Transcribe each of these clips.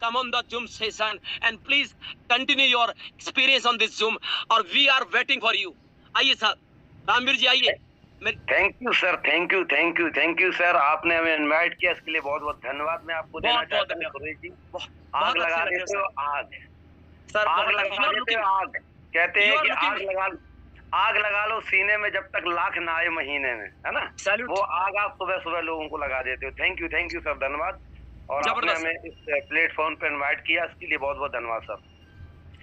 come on the Zoom session and please continue your experience on this Zoom और we are waiting for you. आइए sir, Ramveer जी आइए। Thank you sir, thank you sir, आपने हमें invite किया, इसके लिए बहुत बहुत धन्यवाद मैं आपको देना चाहता हूँ। सुरेश जी, आग लगा देते हो, आग सर, आग लगा देते हो, आग कहते हैं कि आग लगा लो सीने में जब तक लाख ना आए महीने में, है ना? वो आग आप सुबह सुबह लोगों को लगा देते हो। थैंक यू सर, धन्यवाद। और आपने हमें इस प्लेटफॉर्म पे इनवाइट किया, इसके लिए बहुत बहुत धन्यवाद सर।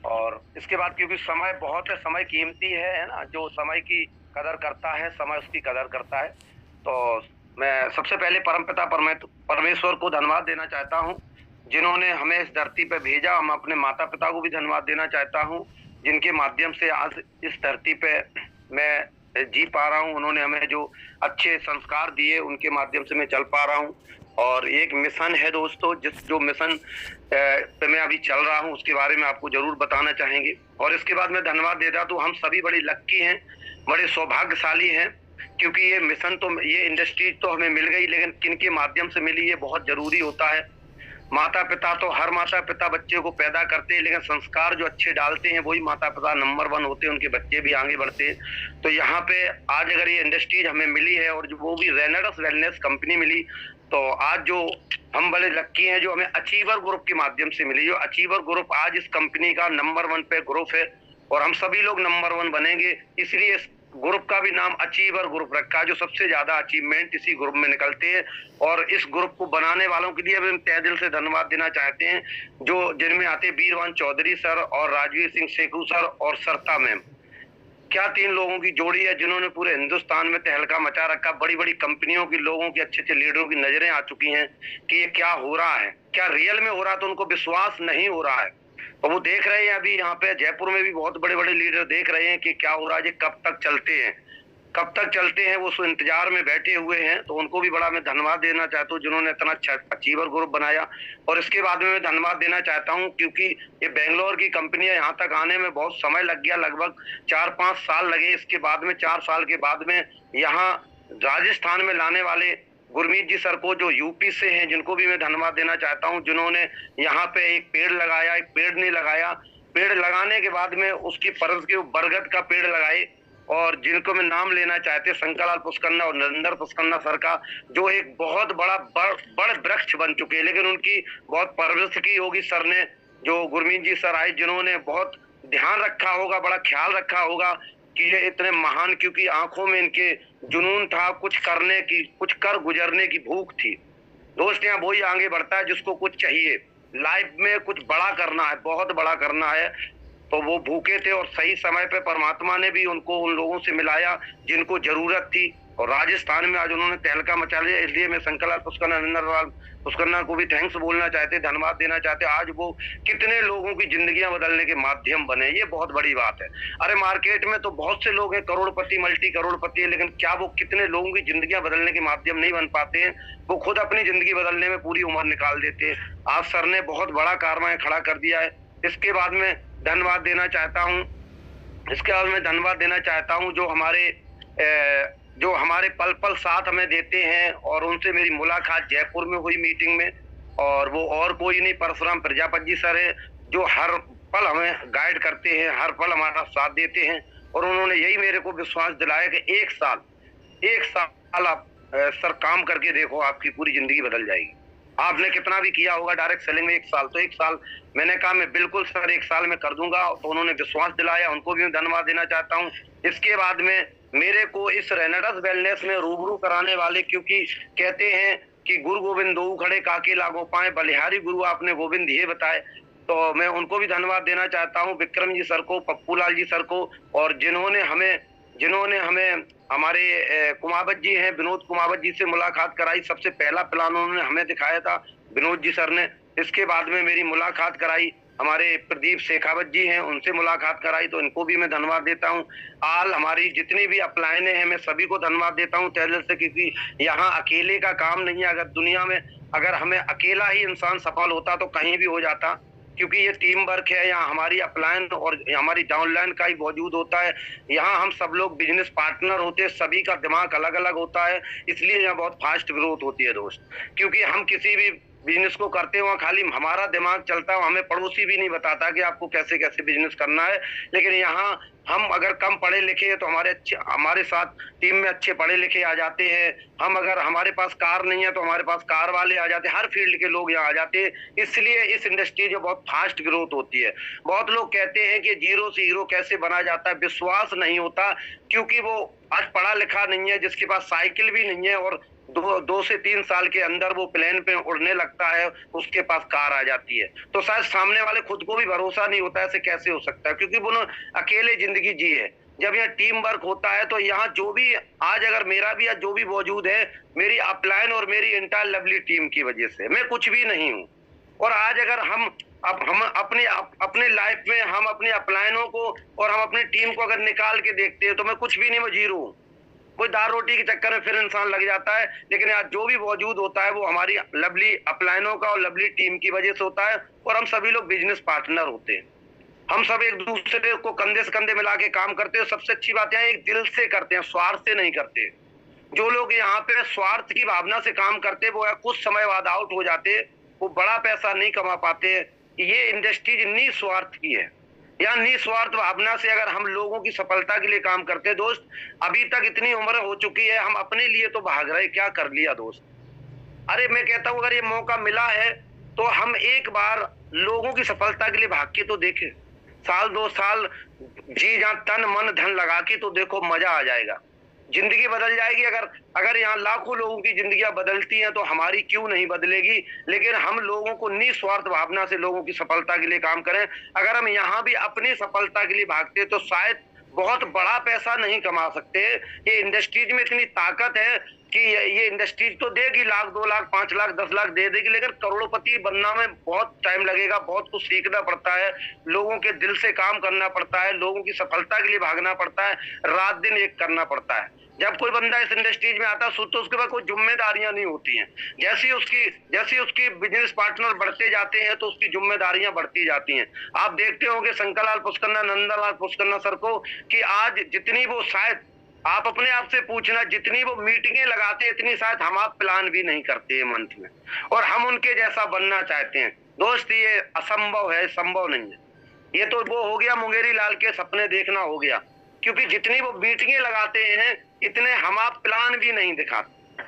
और इसके बाद क्योंकि समय बहुत है, समय कीमती है ना, जो समय की कदर करता है समय उसकी कदर करता है। तो मैं सबसे पहले परमपिता परमेश्वर को धन्यवाद देना चाहता हूँ, जिन्होंने हमें इस धरती पे भेजा। हम अपने माता पिता को भी धन्यवाद देना चाहता हूँ, जिनके माध्यम से आज इस धरती पे मैं जी पा रहा हूँ। उन्होंने हमें जो अच्छे संस्कार दिए, उनके माध्यम से मैं चल पा रहा हूँ। और एक मिशन है दोस्तों, जो मिशन पे मैं अभी चल रहा हूँ, उसके बारे में आपको जरूर बताना चाहेंगे। और इसके बाद मैं धन्यवाद देता तो हम सभी बड़ी लक्की हैं, बड़े सौभाग्यशाली हैं, क्योंकि ये मिशन तो, ये इंडस्ट्री तो हमें मिल गई, लेकिन किनके माध्यम से मिली ये बहुत जरूरी होता है। माता पिता तो हर माता पिता बच्चे को पैदा करते हैं, लेकिन संस्कार जो अच्छे डालते हैं वही माता पिता नंबर 1 होते हैं, उनके बच्चे भी आगे बढ़ते हैं। तो यहाँ पे आज अगर ये इंडस्ट्रीज हमें मिली है और जो वो भी रेनेडस वेलनेस कंपनी मिली, तो आज जो हम बड़े लक्की हैं, जो हमें अचीवर ग्रुप के माध्यम से मिली। जो अचीवर ग्रुप आज इस कंपनी का नंबर 1 पे ग्रुप है और हम सभी लोग नंबर 1 बनेंगे, इसलिए इस ग्रुप का भी नाम अचीवर ग्रुप रखा है। जो सबसे ज्यादा अचीवमेंट इसी ग्रुप में निकलते हैं। और इस ग्रुप को बनाने वालों के लिए हम तहे दिल से धन्यवाद देना चाहते हैं, जो जिनमें आते वीरवान चौधरी सर और राजवीर सिंह शेखू सर और सरता मैम। क्या 3 लोगों की जोड़ी है, जिन्होंने पूरे हिंदुस्तान में तहलका मचा रखा। बड़ी बड़ी कंपनियों की लोगों की, अच्छे अच्छे लीडरों की नजरें आ चुकी हैं कि ये क्या हो रहा है, क्या रियल में हो रहा है, तो उनको विश्वास नहीं हो रहा है। तो वो देख रहे हैं, अभी यहाँ पे जयपुर में भी बहुत बड़े बड़े लीडर देख रहे हैं कि क्या हो रहा है, कब तक चलते हैं, वो सो इंतजार में बैठे हुए हैं। तो उनको भी बड़ा मैं धन्यवाद देना चाहता हूँ, जिन्होंने इतना अच्छा अचीवर ग्रुप बनाया। और इसके बाद में मैं धन्यवाद देना चाहता हूँ, क्योंकि ये बेंगलोर की कंपनी है, यहाँ तक आने में बहुत समय लग गया, लगभग 4-5 साल लगे। इसके बाद में 4 साल के बाद में यहाँ राजस्थान में लाने वाले गुरमीत जी सर को, जो यूपी से हैं, जिनको भी मैं धन्यवाद देना चाहता हूं, जिन्होंने यहाँ पे एक पेड़ लगाया, एक पेड़ नहीं लगाया, पेड़ लगाने के बाद में उसकी परस के बरगद का पेड़ लगाए। और जिनको मैं नाम लेना चाहते, शंकरलाल पुष्करना और नरेंद्र पुष्करना सर का, जो एक बहुत बड़ा बड़ वृक्ष बन चुके हैं, लेकिन उनकी बहुत परवरिश की होगी सर ने। जो गुरमीत जी सर आए, जिन्होंने बहुत ध्यान रखा होगा, बड़ा ख्याल रखा होगा कि ये इतने महान, क्योंकि आंखों में इनके जुनून था, कुछ करने की, कुछ कर गुजरने की भूख थी। दोस्त, यहाँ वही आगे बढ़ता है जिसको कुछ चाहिए, लाइफ में कुछ बड़ा करना है, बहुत बड़ा करना है। तो वो भूखे थे और सही समय पे परमात्मा ने भी उनको उन लोगों से मिलाया जिनको जरूरत थी। और राजस्थान में आज उन्होंने तहलका मचा लिया। इसलिए मैं शंकरलाल पुष्करना, नरेंद्रलाल पुष्करना को भी थैंक्स बोलना चाहते, धन्यवाद देना चाहते। आज वो कितने लोगों की जिंदगियां बदलने के माध्यम बने, ये बहुत बड़ी बात है। अरे मार्केट में तो बहुत से लोग हैं, करोड़पति, मल्टी करोड़पति है, लेकिन क्या वो कितने लोगों की जिंदगियां बदलने के माध्यम नहीं बन पाते हैं? वो खुद अपनी जिंदगी बदलने में पूरी उम्र निकाल देते हैं। आज सर ने बहुत बड़ा कारनामा खड़ा कर दिया है। इसके बाद में धन्यवाद देना चाहता हूँ, जो हमारे पल पल साथ हमें देते हैं। और उनसे मेरी मुलाकात जयपुर में हुई मीटिंग में, और वो और कोई नहीं, परशुराम प्रजापति जी सर है, जो हर पल हमें गाइड करते हैं, हर पल हमारा साथ देते हैं। और उन्होंने यही मेरे को विश्वास दिलाया कि एक साल आप सर काम करके देखो, आपकी पूरी जिंदगी बदल जाएगी। आपने कितना भी किया होगा डायरेक्ट सेलिंग में 1 साल, तो 1 साल मैंने कहा मैं बिल्कुल सर 1 साल में कर दूंगा। तो उन्होंने विश्वास दिलाया, उनको भी मैं धन्यवाद देना चाहता हूँ। इसके बाद में मेरे को इस रेनेडस वेलनेस में रूबरू कराने वाले, क्योंकि कहते हैं कि गुरु गोविंद दो खड़े काके लागो पाए, बलिहारी गुरु आपने गोविंद ये बताए। तो मैं उनको भी धन्यवाद देना चाहता हूँ, विक्रम जी सर को, पप्पू लाल जी सर को, और जिन्होंने हमें हमारे कुमावत जी हैं, विनोद कुमावत जी से मुलाकात कराई। सबसे पहला प्लान उन्होंने हमें दिखाया था, विनोद जी सर ने। इसके बाद में मेरी मुलाकात कराई हमारे प्रदीप शेखावत जी हैं, उनसे मुलाकात कराई। तो इनको भी मैं धन्यवाद देता हूँ। हमारी जितनी भी अपलाइने हैं, मैं सभी को धन्यवाद देता हूँ तहे दिल से, क्योंकि यहाँ अकेले का काम नहीं है। अगर दुनिया में अगर हमें अकेला ही इंसान सफल होता तो कहीं भी हो जाता, क्योंकि ये टीम वर्क है। यहाँ हमारी अपलाइन और हमारी डाउनलाइन का ही वजूद होता है। यहाँ हम सब लोग बिजनेस पार्टनर होते हैं, सभी का दिमाग अलग अलग होता है, इसलिए यहाँ बहुत फास्ट ग्रोथ होती है दोस्त। क्योंकि हम किसी भी बिजनेस को करते हैं वहाँ खाली हमारा दिमाग चलता है, हमें पड़ोसी भी नहीं बताता कि आपको कैसे कैसे बिजनेस करना है। लेकिन यहाँ हम अगर कम पढ़े लिखे हैं तो हमारे साथ टीम में अच्छे पढ़े लिखे आ जाते हैं। हम अगर हमारे पास कार नहीं है तो हमारे पास कार वाले आ जाते हैं, हर फील्ड के लोग यहाँ आ जाते हैं। इसलिए इस इंडस्ट्री जो बहुत फास्ट ग्रोथ होती है। बहुत लोग कहते हैं कि जीरो से हीरो कैसे बना जाता है, विश्वास नहीं होता, क्योंकि वो आज पढ़ा लिखा नहीं है, जिसके पास साइकिल भी नहीं है और 2 से 3 साल के अंदर वो प्लेन पे उड़ने लगता है, उसके पास कार आ जाती है। तो शायद सामने वाले खुद को भी भरोसा नहीं होता ऐसे कैसे हो सकता है, क्योंकि वो अकेले जिंदगी जी है। जब यहाँ टीम वर्क होता है तो यहाँ जो भी आज अगर मेरा भी आज जो भी मौजूद है, मेरी अपलाइन और मेरी इंटायर लवली टीम की वजह से, मैं कुछ भी नहीं हूँ। और आज अगर हम अपने लाइफ में हम अपने अपलाइनों को और हम अपनी टीम को अगर निकाल के देखते हैं तो मैं कुछ भी नहीं, मैं जीरो हूँ। कोई दाल रोटी के चक्कर में फिर इंसान लग जाता है, लेकिन आज जो भी मौजूद होता है वो हमारी लवली अपलाइनों का और लवली टीम की वजह से होता है। और हम सभी लोग बिजनेस पार्टनर होते हैं, हम सब एक दूसरे को कंधे से कंधे मिला के काम करते हैं। सबसे अच्छी बात है एक दिल से करते हैं, स्वार्थ से नहीं करते। जो लोग यहाँ पे स्वार्थ की भावना से काम करते वो कुछ समय बाद आउट हो जाते, वो बड़ा पैसा नहीं कमा पाते। ये इंडस्ट्री निस्वार्थ की है, या निस्वार्थ भावना से अगर हम लोगों की सफलता के लिए काम करते हैं। दोस्त अभी तक इतनी उम्र हो चुकी है, हम अपने लिए तो भाग रहे, क्या कर लिया दोस्त। अरे मैं कहता हूँ अगर ये मौका मिला है तो हम एक बार लोगों की सफलता के लिए भाग के तो देखें, साल 2 साल जी जान तन मन धन लगा के तो देखो, मजा आ जाएगा, जिंदगी बदल जाएगी। अगर यहाँ लाखों लोगों की जिंदगियां बदलती हैं तो हमारी क्यों नहीं बदलेगी। लेकिन हम लोगों को निस्वार्थ भावना से लोगों की सफलता के लिए काम करें। अगर हम यहाँ भी अपनी सफलता के लिए भागते तो शायद बहुत बड़ा पैसा नहीं कमा सकते। ये इंडस्ट्रीज में इतनी ताकत है कि ये इंडस्ट्रीज तो देगी, लाख 2 लाख 5 लाख 10 लाख दे देगी, लेकिन करोड़पति बनना में बहुत टाइम लगेगा। बहुत कुछ सीखना पड़ता है, लोगों के दिल से काम करना पड़ता है, लोगों की सफलता के लिए भागना पड़ता है, रात दिन एक करना पड़ता है। जब कोई बंदा इस इंडस्ट्रीज में आता है तो उसके पास कोई जिम्मेदारियां नहीं होती हैं। जैसी उसकी बिजनेस पार्टनर बढ़ते जाते हैं तो उसकी जिम्मेदारियां बढ़ती जाती हैं। आप देखते होंगे शंकरलाल पुष्करना, नंदलाल पुष्करना सर को, कि आज जितनी वो शायद आप अपने आप से पूछना, जितनी वो मीटिंगें लगाते इतनी शायद हम आप प्लान भी नहीं करते हैं मंथ में, और हम उनके जैसा बनना चाहते हैं। दोस्त ये असंभव है, संभव नहीं है। ये तो वो हो गया मुंगेरी लाल के सपने देखना हो गया, क्योंकि जितनी वो मीटिंगें लगाते हैं इतने हम आप प्लान भी नहीं दिखाते,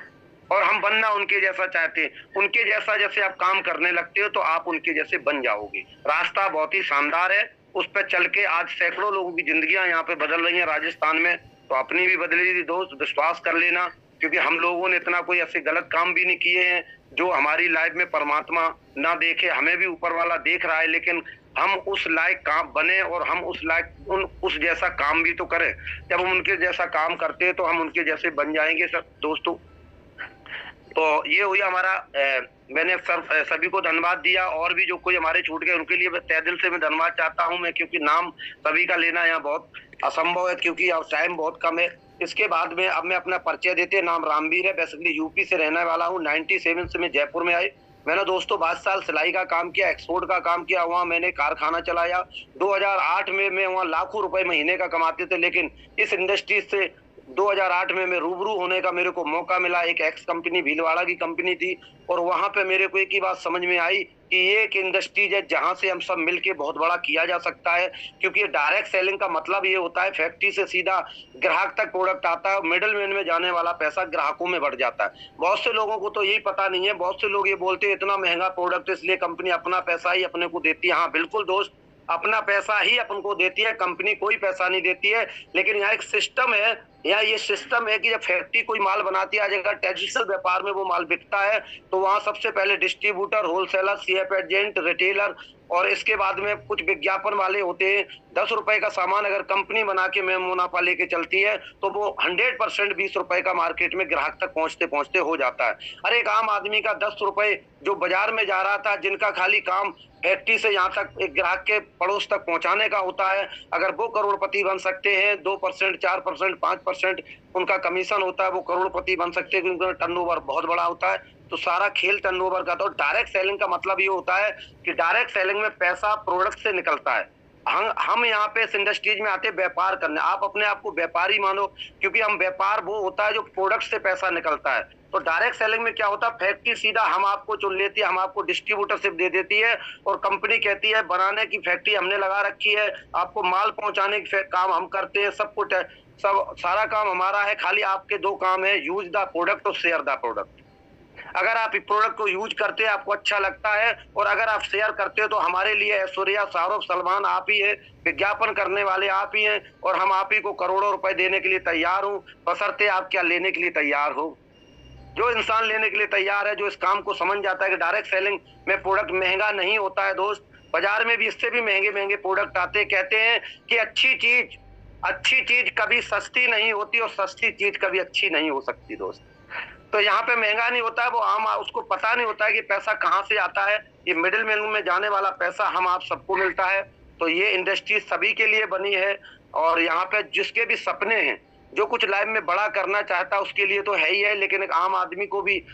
और हम बनना उनके जैसा चाहते हैं। उनके जैसा जैसे आप काम करने लगते हो तो आप उनके जैसे बन जाओगे। रास्ता बहुत ही शानदार है, उस पर चल के आज सैकड़ों लोगों की जिंदगियां यहाँ पे बदल रही हैं राजस्थान में, तो अपनी भी बदली थी दोस्त, विश्वास कर लेना। क्योंकि हम लोगों ने इतना कोई ऐसे गलत काम भी नहीं किए हैं जो हमारी लाइफ में परमात्मा ना देखे, हमें भी ऊपर वाला देख रहा है, लेकिन हम उस लायक काम बने और हम उस जैसा काम भी तो करें। जब हम उनके जैसा काम करते हैं तो हम उनके जैसे बन जाएंगे सब दोस्तों। तो ये हुई हमारा, मैंने सभी को धन्यवाद दिया, और भी जो कोई हमारे छूट गए उनके लिए तहे दिल से मैं धन्यवाद चाहता हूं मैं, क्योंकि नाम सभी का लेना यहाँ बहुत असंभव है, क्योंकि अब टाइम बहुत कम है। इसके बाद में अब मैं अपना परिचय देते, नाम रामवीर है, बेसिकली यूपी से रहने वाला हूँ। 97 से मैं जयपुर में आई। मैंने दोस्तों 22 साल सिलाई का काम किया, एक्सपोर्ट का काम किया, वहाँ मैंने कारखाना चलाया। 2008 में मैं वहाँ लाखों रुपए महीने का कमाते थे, लेकिन इस इंडस्ट्री से 2008 में मैं रूबरू होने का मेरे को मौका मिला। एक एक्स कंपनी भीलवाड़ा की कंपनी थी, और वहां पे मेरे को एक ही बात समझ में आई कि ये एक इंडस्ट्रीज है जहां से हम सब मिलके बहुत बड़ा किया जा सकता है। क्योंकि डायरेक्ट सेलिंग का मतलब ये होता है फैक्ट्री से सीधा ग्राहक तक प्रोडक्ट आता है, मिडल मैन में जाने वाला पैसा ग्राहकों में बढ़ जाता है। बहुत से लोगों को तो यही पता नहीं है, बहुत से लोग ये बोलते हैं इतना महंगा प्रोडक्ट इसलिए कंपनी अपना पैसा ही अपने को देती है। हाँ बिल्कुल दोस्त, अपना पैसा ही अपन को देती है, कंपनी कोई पैसा नहीं देती है। लेकिन यहाँ एक सिस्टम है, यहाँ ये सिस्टम है कि जब फैक्ट्री कोई माल बनाती है, अगर ट्रेडिशनल व्यापार में वो माल बिकता है तो वहाँ सबसे पहले distributor, wholesaler, CF agent, retailer, और इसके बाद में कुछ विज्ञापन वाले होते हैं। 10 रुपए का सामान अगर कंपनी बना के में मुनाफा लेके चलती है तो वो 100% 20 रुपए का मार्केट में ग्राहक तक पहुंचते पहुंचते हो जाता है। अरे एक आम आदमी का 10 रुपए जो बाजार में जा रहा था, जिनका खाली काम फैक्ट्री से यहाँ तक एक ग्राहक के पड़ोस तक पहुंचाने का होता है, अगर वो करोड़पति बन सकते हैं, 2%, 4%, 5% उनका कमीशन होता है, वो करोड़पति बन सकते हैं क्योंकि उनका टर्नओवर बहुत बड़ा होता है। तो सारा खेल टर्नओवर का। तो डायरेक्ट सेलिंग का मतलब ये होता है कि डायरेक्ट सेलिंग में पैसा प्रोडक्ट से निकलता है। हम यहाँ पे इस इंडस्ट्रीज में आते व्यापार करने। आप अपने आप को व्यापारी मानो, क्योंकि हम व्यापार वो होता है जो प्रोडक्ट से पैसा निकलता है। तो डायरेक्ट सेलिंग में क्या होता है, फैक्ट्री सीधा हम आपको चुन लेती है, हम आपको डिस्ट्रीब्यूटरशिप दे देती है और कंपनी कहती है बनाने की फैक्ट्री हमने लगा रखी है, आपको माल पहुंचाने की काम हम करते हैं, सब कुछ सब सारा काम हमारा है, खाली आपके दो काम है, यूज द प्रोडक्ट और शेयर द प्रोडक्ट। अगर आप इस प्रोडक्ट को यूज करते हैं, आपको अच्छा लगता है, और अगर आप शेयर करते हो तो हमारे लिए ऐश्वर्या, शाहरुख, सलमान आप ही है, विज्ञापन करने वाले आप ही हैं, और हम आप ही को करोड़ों रुपए देने के लिए तैयार हूं, बशर्ते आप क्या लेने के लिए तैयार हो। जो इंसान लेने के लिए तैयार है, जो इस काम को समझ जाता है कि डायरेक्ट सेलिंग में प्रोडक्ट महंगा नहीं होता है दोस्त, बाजार में भी इससे भी महंगे महंगे प्रोडक्ट आते हैं। कहते हैं कि अच्छी चीज कभी सस्ती नहीं होती और सस्ती चीज कभी अच्छी नहीं हो सकती दोस्त। तो यहाँ पे महंगा नहीं होता है, वो आम उसको पता नहीं होता है कि पैसा कहाँ से आता है, ये मिडिल मैन में जाने वाला पैसा हम आप सबको मिलता है। तो ये इंडस्ट्री सभी के लिए बनी है, और यहाँ पे जिसके भी सपने हैं, जो कुछ लाइफ में बड़ा करना चाहता है उसके लिए तो है ही है, लेकिन एक आम आदमी को भी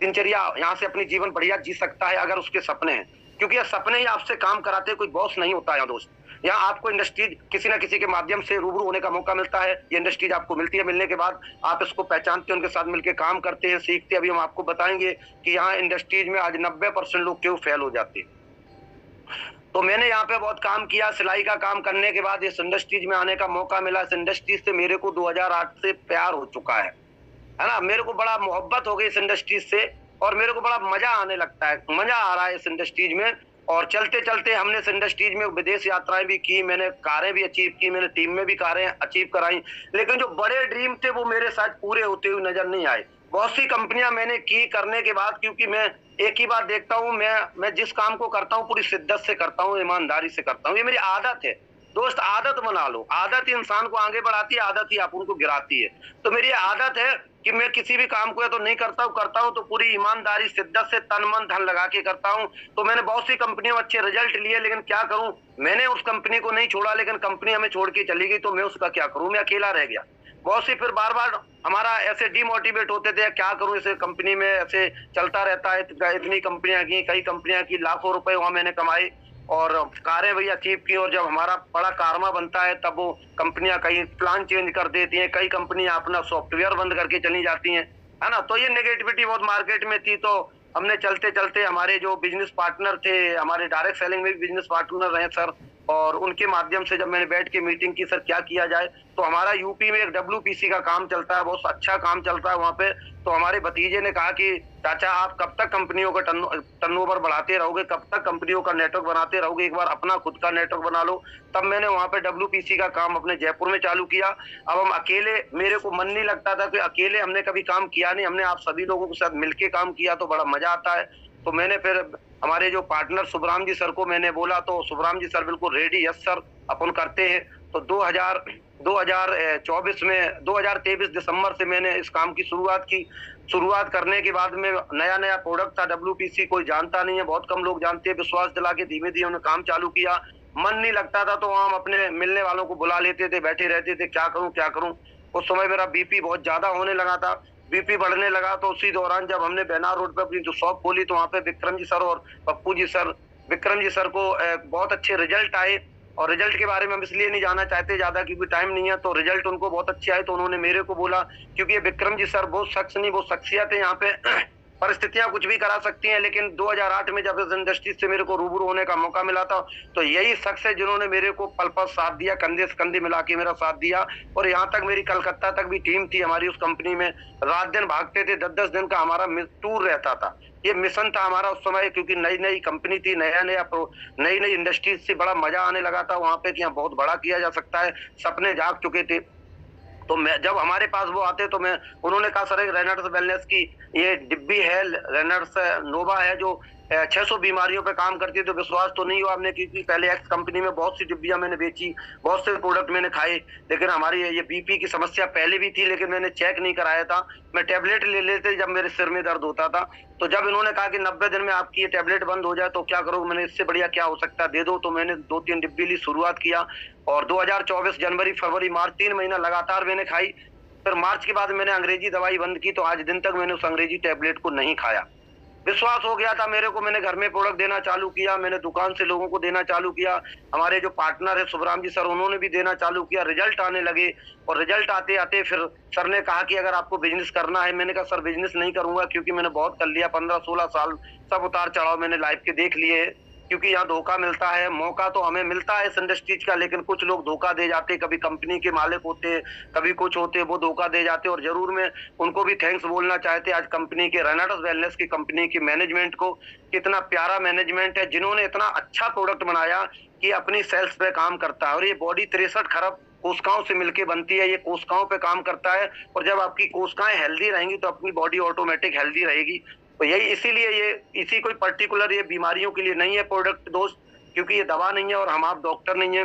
दिनचर्या यहाँ से अपनी जीवन बढ़िया जी सकता है अगर उसके सपने हैं, क्योंकि ये सपने ही आपसे काम कराते हैं, कोई बॉस नहीं होता है दोस्त। यहाँ आपको इंडस्ट्रीज किसी ना किसी के माध्यम से रूबरू होने का मौका मिलता है, ये इंडस्ट्रीज आपको मिलती है, मिलने के बाद आप इसको पहचानते हैं, उनके साथ मिलकर काम करते हैं, सीखते हैं। अभी हम आपको बताएंगे कि यहाँ इंडस्ट्रीज में आज 90% लोग क्यों फेल हो जाते हैं। तो मैंने यहाँ पे बहुत काम किया, सिलाई का काम करने के बाद इस इंडस्ट्रीज में आने का मौका मिला। इस इंडस्ट्रीज से मेरे को 2008 से प्यार हो चुका है ना, मेरे को बड़ा मोहब्बत हो गई इस इंडस्ट्रीज से, और मेरे को बड़ा मजा आने लगता है, मजा आ रहा है इस इंडस्ट्रीज में। और चलते चलते हमने इस इंडस्ट्रीज में विदेश यात्राएं भी की, मैंने कारें भी अचीव की, मैंने टीम में भी कारें अचीव कराई, लेकिन जो बड़े ड्रीम थे वो मेरे साथ पूरे होते हुए नजर नहीं आए। बहुत सी कंपनियां मैंने की करने के बाद, क्योंकि मैं एक ही बात देखता हूं, मैं जिस काम को करता हूं पूरी शिद्दत से करता हूं, ईमानदारी से करता हूं, ये मेरी आदत है दोस्त। आदत बना लो, आदत ही इंसान को आगे बढ़ाती है, आदत ही आप उनको गिराती है। तो मेरी आदत है कि मैं किसी भी काम को या तो नहीं करता हूँ तो पूरी ईमानदारी, शिद्दत से तन मन धन लगा के करता हूँ। तो मैंने बहुत सी कंपनियों में अच्छे रिजल्ट लिए, लेकिन क्या करूं, मैंने उस कंपनी को नहीं छोड़ा, लेकिन कंपनी हमें छोड़ के चली गई, तो मैं उसका क्या करूं, मैं अकेला रह गया। बहुत सी फिर बार बार हमारा ऐसे डिमोटिवेट होते थे, क्या करूं, इसे कंपनी में ऐसे चलता रहता है, इतनी कंपनियां की, कई कंपनियां की, लाखों रुपए वहां मैंने कमाए और कारें भी अचीव की, और जब हमारा बड़ा कारमा बनता है तब वो कंपनियां कई प्लान चेंज कर देती हैं, कई कंपनियां अपना सॉफ्टवेयर बंद करके चली जाती हैं, है ना। तो ये नेगेटिविटी बहुत मार्केट में थी। तो हमने चलते चलते हमारे जो बिजनेस पार्टनर थे, हमारे डायरेक्ट सेलिंग में भी बिजनेस पार्टनर रहे सर, और उनके माध्यम से जब मैंने बैठ के मीटिंग की, सर क्या किया जाए, तो हमारा यूपी में एक WPC का काम चलता है, बहुत अच्छा काम चलता है वहाँ पे। तो हमारे भतीजे ने कहा कि चाचा आप कब तक कंपनियों का टर्नओवर बढ़ाते रहोगे, कब तक कंपनियों का नेटवर्क बनाते रहोगे, एक बार अपना खुद का नेटवर्क बना लो। तब मैंने वहाँ पे WPC का काम अपने जयपुर में चालू किया। अब हम अकेले, मेरे को मन नहीं लगता था कि अकेले हमने कभी काम किया नहीं, हमने आप सभी लोगों के साथ मिलके काम किया तो बड़ा मजा आता है। तो मैंने फिर हमारे जो पार्टनर सुब्राम जी सर को मैंने बोला, तो सुब्राम जी सर बिल्कुल रेडी, यस सर अपन करते हैं। तो 2023 दिसंबर से मैंने इस काम की शुरुआत की। शुरुआत करने के बाद में नया प्रोडक्ट था, WPC कोई जानता नहीं है, बहुत कम लोग जानते हैं। विश्वास दिला के धीमे धीमे हमने काम चालू किया। मन नहीं लगता था तो हम अपने मिलने वालों को बुला लेते थे, बैठे रहते थे, क्या करूं। उस समय मेरा BP बहुत ज्यादा होने लगा था, BP बढ़ने लगा। तो उसी दौरान जब हमने बेनार रोड पे अपनी जो शॉप खोली, तो वहाँ पे विक्रम जी सर और पप्पू जी सर, विक्रम जी सर को बहुत अच्छे रिजल्ट आए। और रिजल्ट के बारे में हम इसलिए नहीं जाना चाहते ज्यादा, क्योंकि टाइम नहीं है। तो रिजल्ट उनको बहुत अच्छे आए, तो उन्होंने मेरे को बोला, क्योंकि ये विक्रम जी सर बहुत शख्स नहीं, वो शख्सियत है, यहाँ पे परिस्थितियां कुछ भी करा सकती हैं। लेकिन 2008 में जब इस इंडस्ट्री से मेरे को रूबरू होने का मौका मिला था, तो यही शख्स है जिन्होंने मेरे को पल पल साथ दिया, कंधे से कंधे मिला के मेरा साथ दिया। और यहाँ तक मेरी कलकत्ता तक भी टीम थी हमारी उस कंपनी में, रात दिन भागते थे, 10-10 दिन का हमारा टूर रहता था। ये मिशन था हमारा उस समय, क्योंकि नई कंपनी थी, नई इंडस्ट्रीज से बड़ा मजा आने लगा था वहाँ पे कि यहाँ बहुत बड़ा किया जा सकता है, सपने जाग चुके थे। तो मैं जब हमारे पास वो आते तो उन्होंने कहा सर एक रेनर्स वेलनेस की ये डिब्बी है, रेनर्स नोवा है, जो 600 बीमारियों पे काम करती है। तो विश्वास तो नहीं हुआ आपने, क्योंकि पहले एक्स कंपनी में बहुत सी डिब्बियां मैंने बेची, बहुत से प्रोडक्ट मैंने खाए, लेकिन हमारी ये BP की समस्या पहले भी थी, लेकिन मैंने चेक नहीं कराया था। मैं टेबलेट ले लेते जब मेरे सिर में दर्द होता था। तो जब इन्होंने कहा कि 90 दिन में आपकी ये टेबलेट बंद हो जाए तो क्या करो, मैंने इससे बढ़िया क्या हो सकता है, दे दो। तो मैंने 2-3 डिब्बी ली, शुरुआत किया। और 2024 जनवरी, फरवरी, मार्च 3 महीना लगातार मैंने खाई। फिर मार्च के बाद मैंने अंग्रेजी दवाई बंद की, तो आज दिन तक मैंने उस अंग्रेजी टेबलेट को नहीं खाया। विश्वास हो गया था मेरे को, मैंने घर में प्रोडक्ट देना चालू किया, मैंने दुकान से लोगों को देना चालू किया, हमारे जो पार्टनर है शुभराम जी सर, उन्होंने भी देना चालू किया, रिजल्ट आने लगे। और रिजल्ट आते आते फिर सर ने कहा कि अगर आपको बिजनेस करना है, मैंने कहा सर बिजनेस नहीं करूंगा, क्योंकि मैंने बहुत कर लिया, 15-16 साल सब उतार चढ़ाव मैंने लाइफ के देख लिए, क्योंकि यहाँ धोखा मिलता है। मौका तो हमें मिलता है इस इंडस्ट्रीज का, लेकिन कुछ लोग धोखा दे जाते, कभी कंपनी के मालिक होते, कभी कुछ होते, वो धोखा दे जाते। और जरूर मैं उनको भी थैंक्स बोलना चाहते आज कंपनी के रेनाटस वेलनेस की कंपनी की मैनेजमेंट को, कितना प्यारा मैनेजमेंट है, जिन्होंने इतना अच्छा प्रोडक्ट बनाया कि अपनी सेल्स पे काम करता है। और ये बॉडी 63 खरब कोशिकाओं से मिलकर बनती है, ये कोशिकाओं पे काम करता है, और जब आपकी कोशिकाएं हेल्दी रहेंगी तो अपनी बॉडी ऑटोमेटिक हेल्दी रहेगी। तो यही इसीलिए ये इसी कोई पर्टिकुलर ये बीमारियों के लिए नहीं है प्रोडक्ट दोस्त, क्योंकि ये दवा नहीं है और हम आप डॉक्टर नहीं है,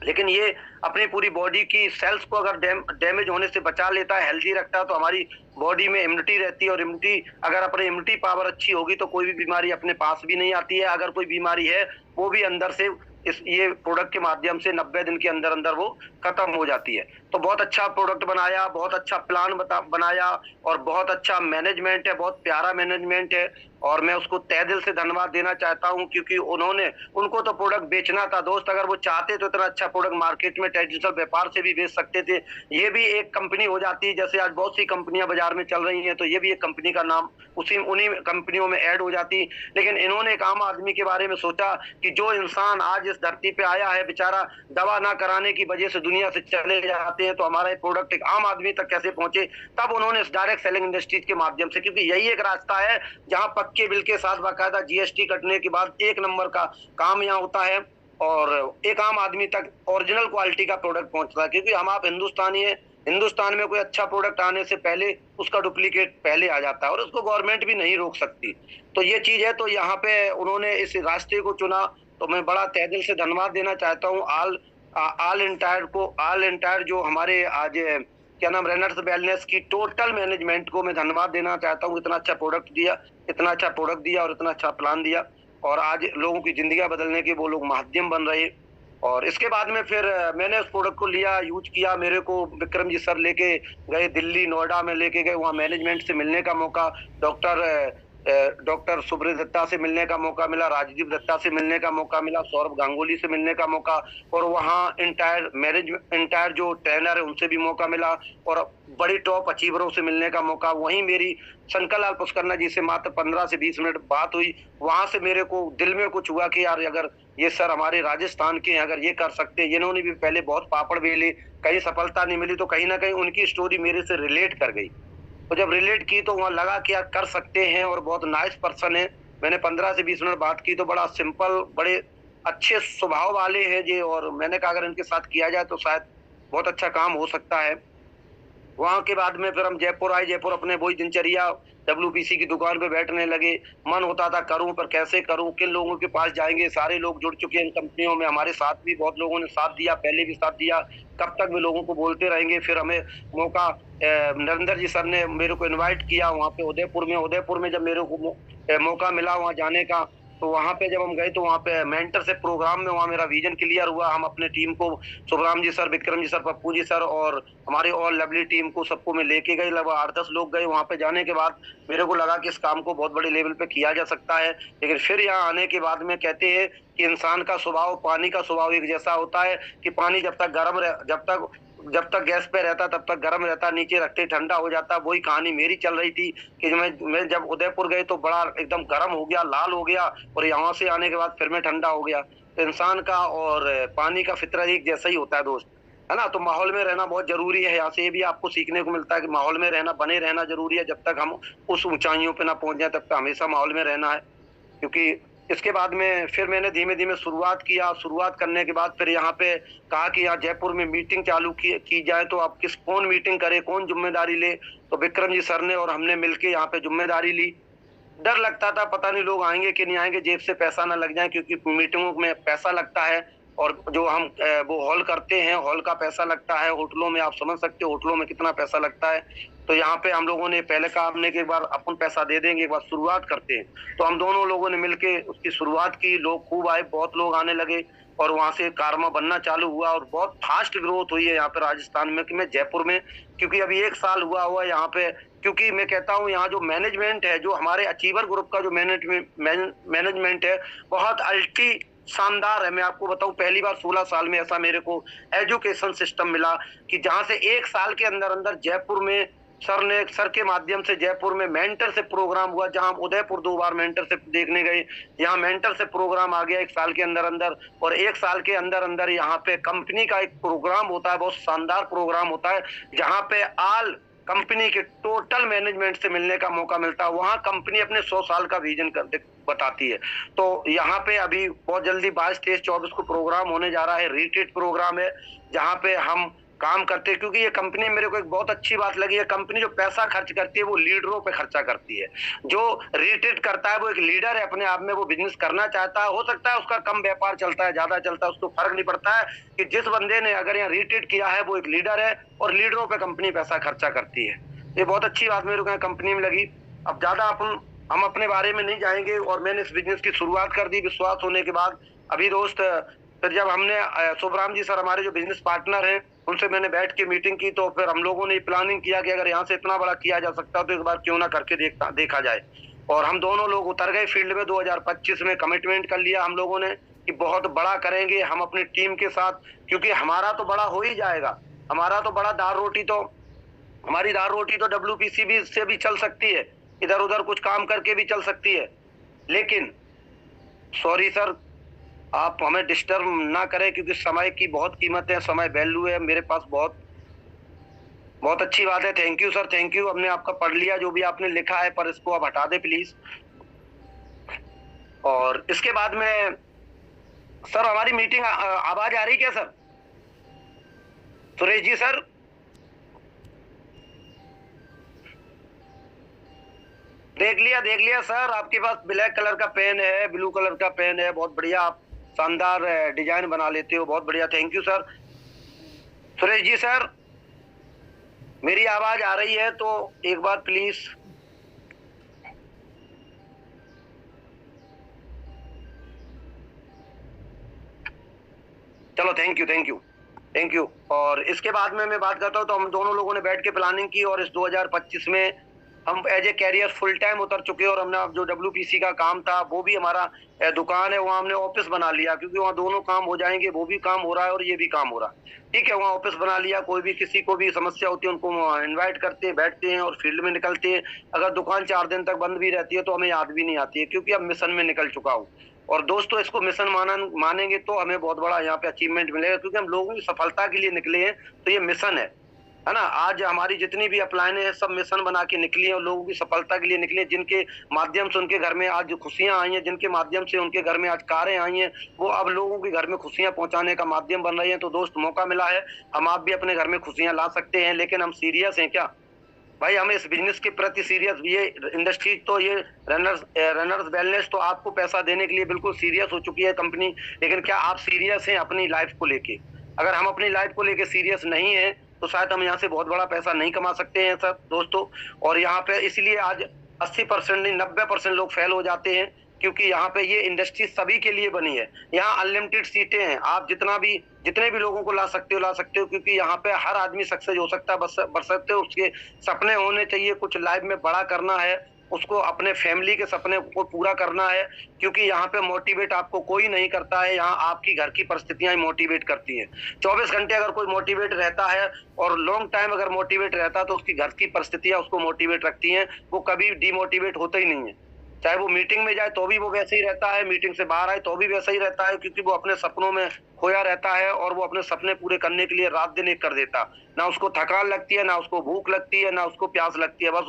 लेकिन ये अपनी पूरी बॉडी की सेल्स को अगर डैमेज होने से बचा लेता है, हेल्दी रखता है, तो हमारी बॉडी में इम्यूनिटी रहती है। और इम्यूनिटी अगर अपनी इम्यूनिटी पावर अच्छी होगी तो कोई भी बीमारी अपने पास भी नहीं आती है। अगर कोई बीमारी है वो भी अंदर से इस ये प्रोडक्ट के माध्यम से 90 दिन के अंदर अंदर वो खत्म हो जाती है। तो बहुत अच्छा प्रोडक्ट बनाया, बहुत अच्छा प्लान बनाया, और बहुत अच्छा मैनेजमेंट है, बहुत प्यारा मैनेजमेंट है, और मैं उसको तहे दिल से धन्यवाद देना चाहता हूं, क्योंकि उनको तो प्रोडक्ट बेचना था दोस्त। अगर वो चाहते तो इतना अच्छा प्रोडक्ट मार्केट में ट्रेडिशनल व्यापार से भी बेच सकते थे, ये भी एक कंपनी हो जाती है। जैसे आज बहुत सी कंपनियां बाजार में चल रही हैं, तो ये भी एक कंपनी का नाम उन्हीं कंपनियों में ऐड हो जाती। लेकिन इन्होंने एक आम आदमी के बारे में सोचा कि जो इंसान आज इस धरती पे आया है, बेचारा दवा ना कराने की वजह से दुनिया से चले जाते हैं, तो हमारा ये प्रोडक्ट एक आम आदमी तक कैसे पहुंचे। तब उन्होंने इस डायरेक्ट सेलिंग इंडस्ट्रीज के माध्यम से, क्योंकि यही एक रास्ता है जहां पक्के बिल के साथ बाकायदा जीएसटी कटने के बाद 1 नंबर का काम यहाँ होता है, और एक आम आदमी तक ओरिजिनल क्वालिटी का प्रोडक्ट पहुंचता है। क्योंकि हम आप हिंदुस्तानी है, हिंदुस्तान में कोई अच्छा प्रोडक्ट आने से पहले उसका डुप्लीकेट पहले आ जाता है, और उसको गवर्नमेंट भी नहीं रोक सकती। तो ये चीज है। तो यहाँ पे उन्होंने इस रास्ते को चुना, तो मैं बड़ा तहे दिल से धन्यवाद देना चाहता हूँ ऑल एंटायर जो हमारे आज क्या नाम रेनाटस वेलनेस की टोटल मैनेजमेंट को मैं धन्यवाद देना चाहता हूँ। इतना अच्छा प्रोडक्ट दिया और इतना अच्छा प्लान दिया, और आज लोगों की जिंदगी बदलने के वो लोग माध्यम बन रहे। और इसके बाद में फिर मैंने उस प्रोडक्ट को लिया, यूज किया। मेरे को विक्रम जी सर लेके गए दिल्ली, नोएडा में लेके गए, वहाँ मैनेजमेंट से मिलने का मौका, डॉक्टर सुब्रत दत्ता से मिलने का मौका मिला, राजदीप दत्ता से मिलने का मौका मिला, सौरभ गांगुली से मिलने का मौका, और वहाँ इंटायर जो ट्रेनर है उनसे भी मौका मिला, और बड़ी टॉप अचीवरों से मिलने का मौका। वहीं मेरी शंकर लाल पुष्करना जी से मात्र 15 से 20 मिनट बात हुई। वहां से मेरे को दिल में कुछ हुआ कि यार अगर ये सर हमारे राजस्थान के हैं, अगर ये कर सकते हैं, इन्होंने भी पहले बहुत पापड़ बेले, कहीं सफलता नहीं मिली, तो कहीं ना कहीं उनकी स्टोरी मेरे से रिलेट कर गई। तो जब रिलेट की तो वहाँ लगा कि यार कर सकते हैं, और बहुत नाइस पर्सन है। मैंने 15 से 20 मिनट बात की, तो बड़ा सिंपल, बड़े अच्छे स्वभाव वाले हैं जी, और मैंने कहा अगर इनके साथ किया जाए तो शायद बहुत अच्छा काम हो सकता है। वहां के बाद में फिर हम जयपुर आए। जयपुर अपने वही दिनचर्या WPC की दुकान पे बैठने लगे। मन होता था करूं, पर कैसे करूं, किन लोगों के पास जाएंगे। सारे लोग जुड़ चुके हैं इन कंपनियों में, हमारे साथ भी बहुत लोगों ने साथ दिया, पहले भी साथ दिया, कब तक भी लोगों को बोलते रहेंगे। फिर हमें मौका नरेंद्र जी सर ने मेरे को इन्वाइट किया वहाँ पे उदयपुर में जब मेरे को मौका मिला वहाँ जाने का, तो वहाँ पे जब हम गए तो वहाँ पे मेंटरशिप प्रोग्राम में वहाँ मेरा विजन क्लियर हुआ। हम अपने टीम को शुभराम जी sir, Vikram ji sir, Pappu ji sir और हमारी ऑल लवली टीम को सबको मैं लेके गई। लगभग 8-10 लोग गए। वहाँ पे जाने के बाद मेरे को लगा कि इस काम को बहुत बड़े लेवल पे किया जा सकता है। लेकिन फिर यहाँ आने के बाद में कहते हैं कि इंसान का स्वभाव, पानी का स्वभाव एक जैसा होता है कि पानी जब तक गैस पे रहता तब तक गर्म रहता, नीचे रखते ठंडा हो जाता। वही कहानी मेरी चल रही थी कि मैं जब उदयपुर गए तो बड़ा एकदम गर्म हो गया, लाल हो गया, और यहाँ से आने के बाद फिर मैं ठंडा हो गया। तो इंसान का और पानी का फितरत एक जैसा ही होता है दोस्त, है ना। तो माहौल में रहना बहुत जरूरी है। यहाँ से ये भी आपको सीखने को मिलता है कि माहौल में रहना, बने रहना जरूरी है। जब तक हम उस ऊंचाइयों पे ना पहुंच जाए तब तक हमेशा माहौल में रहना है। क्योंकि इसके बाद में फिर मैंने धीमे धीमे शुरुआत किया। शुरुआत करने के बाद फिर यहाँ पे कहा कि यहाँ जयपुर में मीटिंग चालू की जाए, तो आप कौन मीटिंग करे, कौन जिम्मेदारी ले। तो विक्रम जी सर ने और हमने मिलके यहाँ पे जिम्मेदारी ली। डर लगता था पता नहीं लोग आएंगे कि नहीं आएंगे, जेब से पैसा ना लग जाए, क्योंकि मीटिंगों में पैसा लगता है। और जो हम वो हॉल करते हैं, हॉल का पैसा लगता है। होटलों में आप समझ सकते हो होटलों में कितना पैसा लगता है। तो यहाँ पे हम लोगों ने पहले कहा हमने कि एक बार अपन पैसा दे देंगे, एक बार शुरुआत करते हैं। तो हम दोनों लोगों ने मिलके उसकी शुरुआत की, लोग खूब आए, बहुत लोग आने लगे और वहां से कारवा बनना चालू हुआ और बहुत फास्ट ग्रोथ हुई है यहाँ पे राजस्थान में, कि मैं जयपुर में, क्योंकि अभी 1 साल हुआ यहाँ पे, क्योंकि मैं कहता हूँ यहाँ जो मैनेजमेंट है, जो हमारे अचीवर ग्रुप का जो मैनेजमेंट है, बहुत अल्टी शानदार है। मैं आपको बताऊं, पहली बार 16 साल में ऐसा मेरे को एजुकेशन सिस्टम मिला कि जहां से 1 साल के अंदर अंदर जयपुर में सर के माध्यम से जयपुर में मेंटरशिप प्रोग्राम हुआ, जहां हम उदयपुर 2 बार मेंटरशिप देखने गए, यहाँ मेंटरशिप प्रोग्राम आ गया 1 साल के अंदर अंदर। और 1 साल के अंदर अंदर यहाँ पे कंपनी का एक प्रोग्राम होता है, बहुत शानदार प्रोग्राम होता है, जहाँ पे ऑल कंपनी के टोटल मैनेजमेंट से मिलने का मौका मिलता है। वहां कंपनी अपने 100 साल का विजन बताती है। तो यहाँ पे अभी बहुत जल्दी 22, 23, 24 को प्रोग्राम होने जा रहा है, रिट्रीट प्रोग्राम है, जहाँ पे हम काम करते हैं। क्योंकि ये कंपनी, मेरे को एक बहुत अच्छी बात लगी है, कंपनी जो पैसा खर्च करती है वो लीडरों पे खर्चा करती है। जो रिट्रीट करता है वो एक लीडर है अपने आप में, वो बिजनेस करना चाहता है, हो सकता है उसका कम व्यापार चलता है, ज्यादा चलता है, उसको फर्क नहीं पड़ता है, कि जिस बंदे ने अगर यहाँ रिट्रीट किया है वो एक लीडर है और लीडरों पे कंपनी पैसा खर्चा करती है। ये बहुत अच्छी बात मेरे को कंपनी में लगी। अब ज्यादा हम अपने बारे में नहीं जाएंगे, और मैंने इस बिजनेस की शुरुआत कर दी विश्वास होने के बाद। अभी दोस्त, फिर जब हमने शुभराम जी सर हमारे जो बिजनेस पार्टनर हैं, उनसे मैंने बैठ के मीटिंग की, तो फिर हम लोगों ने प्लानिंग किया कि अगर यहाँ से इतना बड़ा किया जा सकता है तो एक बार क्यों ना करके देखा जाए। और हम दोनों लोग उतर गए फील्ड में। 2025 में कमिटमेंट कर लिया हम लोगों ने कि बहुत बड़ा करेंगे हम अपनी टीम के साथ, क्योंकि हमारा तो बड़ा हो ही जाएगा। हमारा तो बड़ा हमारी दाल रोटी तो WPCB से भी चल सकती है, इधर उधर कुछ काम करके भी चल सकती है। लेकिन सॉरी सर, आप हमें डिस्टर्ब ना करें, क्योंकि समय की बहुत कीमत है, समय वैल्यू है मेरे पास। बहुत अच्छी बात है, thank you sir, thank you. हमने आपका पढ़ लिया जो भी आपने लिखा है, पर इसको आप हटा दे प्लीज। और इसके बाद में सर हमारी मीटिंग, आवाज आ रही क्या सर? सुरेश जी सर, देख लिया सर, आपके पास ब्लैक कलर का पेन है, ब्लू कलर का पेन है, बहुत बढ़िया, आप शानदार डिजाइन बना लेते हो, बहुत बढ़िया, thank you sir. Suresh ji sir, मेरी आवाज आ रही है तो एक बार प्लीज। चलो, थैंक यू। और इसके बाद में मैं बात करता हूँ, तो हम दोनों लोगों ने बैठ के प्लानिंग की, और इस 2025 में हम as a career full time उतर चुके हैं। और हमने जो WPC का काम था, वो भी हमारा दुकान है, वहाँ हमने ऑफिस बना लिया, क्योंकि वहाँ दोनों काम हो जाएंगे, वो भी काम हो रहा है और ये भी काम हो रहा है। ठीक है, वहाँ ऑफिस बना लिया, कोई भी किसी को भी समस्या होती है उनको इन्वाइट करते हैं, बैठते हैं और फील्ड में निकलते हैं। अगर दुकान 4 दिन तक बंद भी रहती है तो हमें याद भी नहीं आती है, क्योंकि अब मिशन में निकल चुका हूँ। और दोस्तों, इसको मिशन मानेंगे तो हमें बहुत बड़ा यहाँ पे अचीवमेंट मिलेगा, क्योंकि हम लोगों की सफलता के लिए निकले हैं, तो ये मिशन है ना। आज हमारी जितनी भी अपलायनें हैं सब मिशन बना के निकली है, और लोगों की सफलता के लिए निकली है, जिनके माध्यम से उनके घर में आज खुशियां आई हैं, जिनके माध्यम से उनके घर में आज कारें आई हैं, वो अब लोगों के घर में खुशियां पहुंचाने का माध्यम बन रही हैं। तो दोस्त, मौका मिला है, हम आप भी अपने घर में खुशियां ला सकते हैं। लेकिन हम सीरियस हैं क्या भाई? हम इस बिजनेस के प्रति सीरियस, ये इंडस्ट्री तो, ये रनर्स वेलनेस तो आपको पैसा देने के लिए बिल्कुल सीरियस हो चुकी है कंपनी। लेकिन क्या आप सीरियस हैं अपनी लाइफ को लेके? अगर हम अपनी लाइफ को लेके सीरियस नहीं है तो शायद हम यहाँ से बहुत बड़ा पैसा नहीं कमा सकते हैं सर दोस्तों। और यहाँ पे इसलिए आज 80% नहीं 90% लोग फेल हो जाते हैं, क्योंकि यहाँ पे ये इंडस्ट्री सभी के लिए बनी है। यहाँ अनलिमिटेड सीटें हैं, आप जितने भी लोगों को ला सकते हो, क्योंकि यहाँ पे हर आदमी सक्सेस हो सकता है, बशर्ते उसके सपने होने चाहिए, कुछ लाइफ में बड़ा करना है, उसको अपने फैमिली के सपने को पूरा करना है। क्योंकि यहाँ पे मोटिवेट आपको कोई नहीं करता है, यहाँ आपकी घर की परिस्थितियां मोटिवेट करती हैं। 24 घंटे अगर कोई मोटिवेट रहता है और लॉन्ग टाइम अगर मोटिवेट रहता है, तो उसकी घर की परिस्थितियां उसको मोटिवेट रखती हैं, वो कभी डिमोटिवेट होता ही नहीं है। चाहे वो मीटिंग में जाए तो भी वो वैसे ही रहता है, मीटिंग से बाहर आए तो भी वैसा ही रहता है, क्योंकि वो अपने सपनों में खोया रहता है, और वो अपने सपने पूरे करने के लिए रात दिन एक कर देता। ना उसको थकान लगती है, ना उसको भूख लगती है, ना उसको प्यास लगती है। बस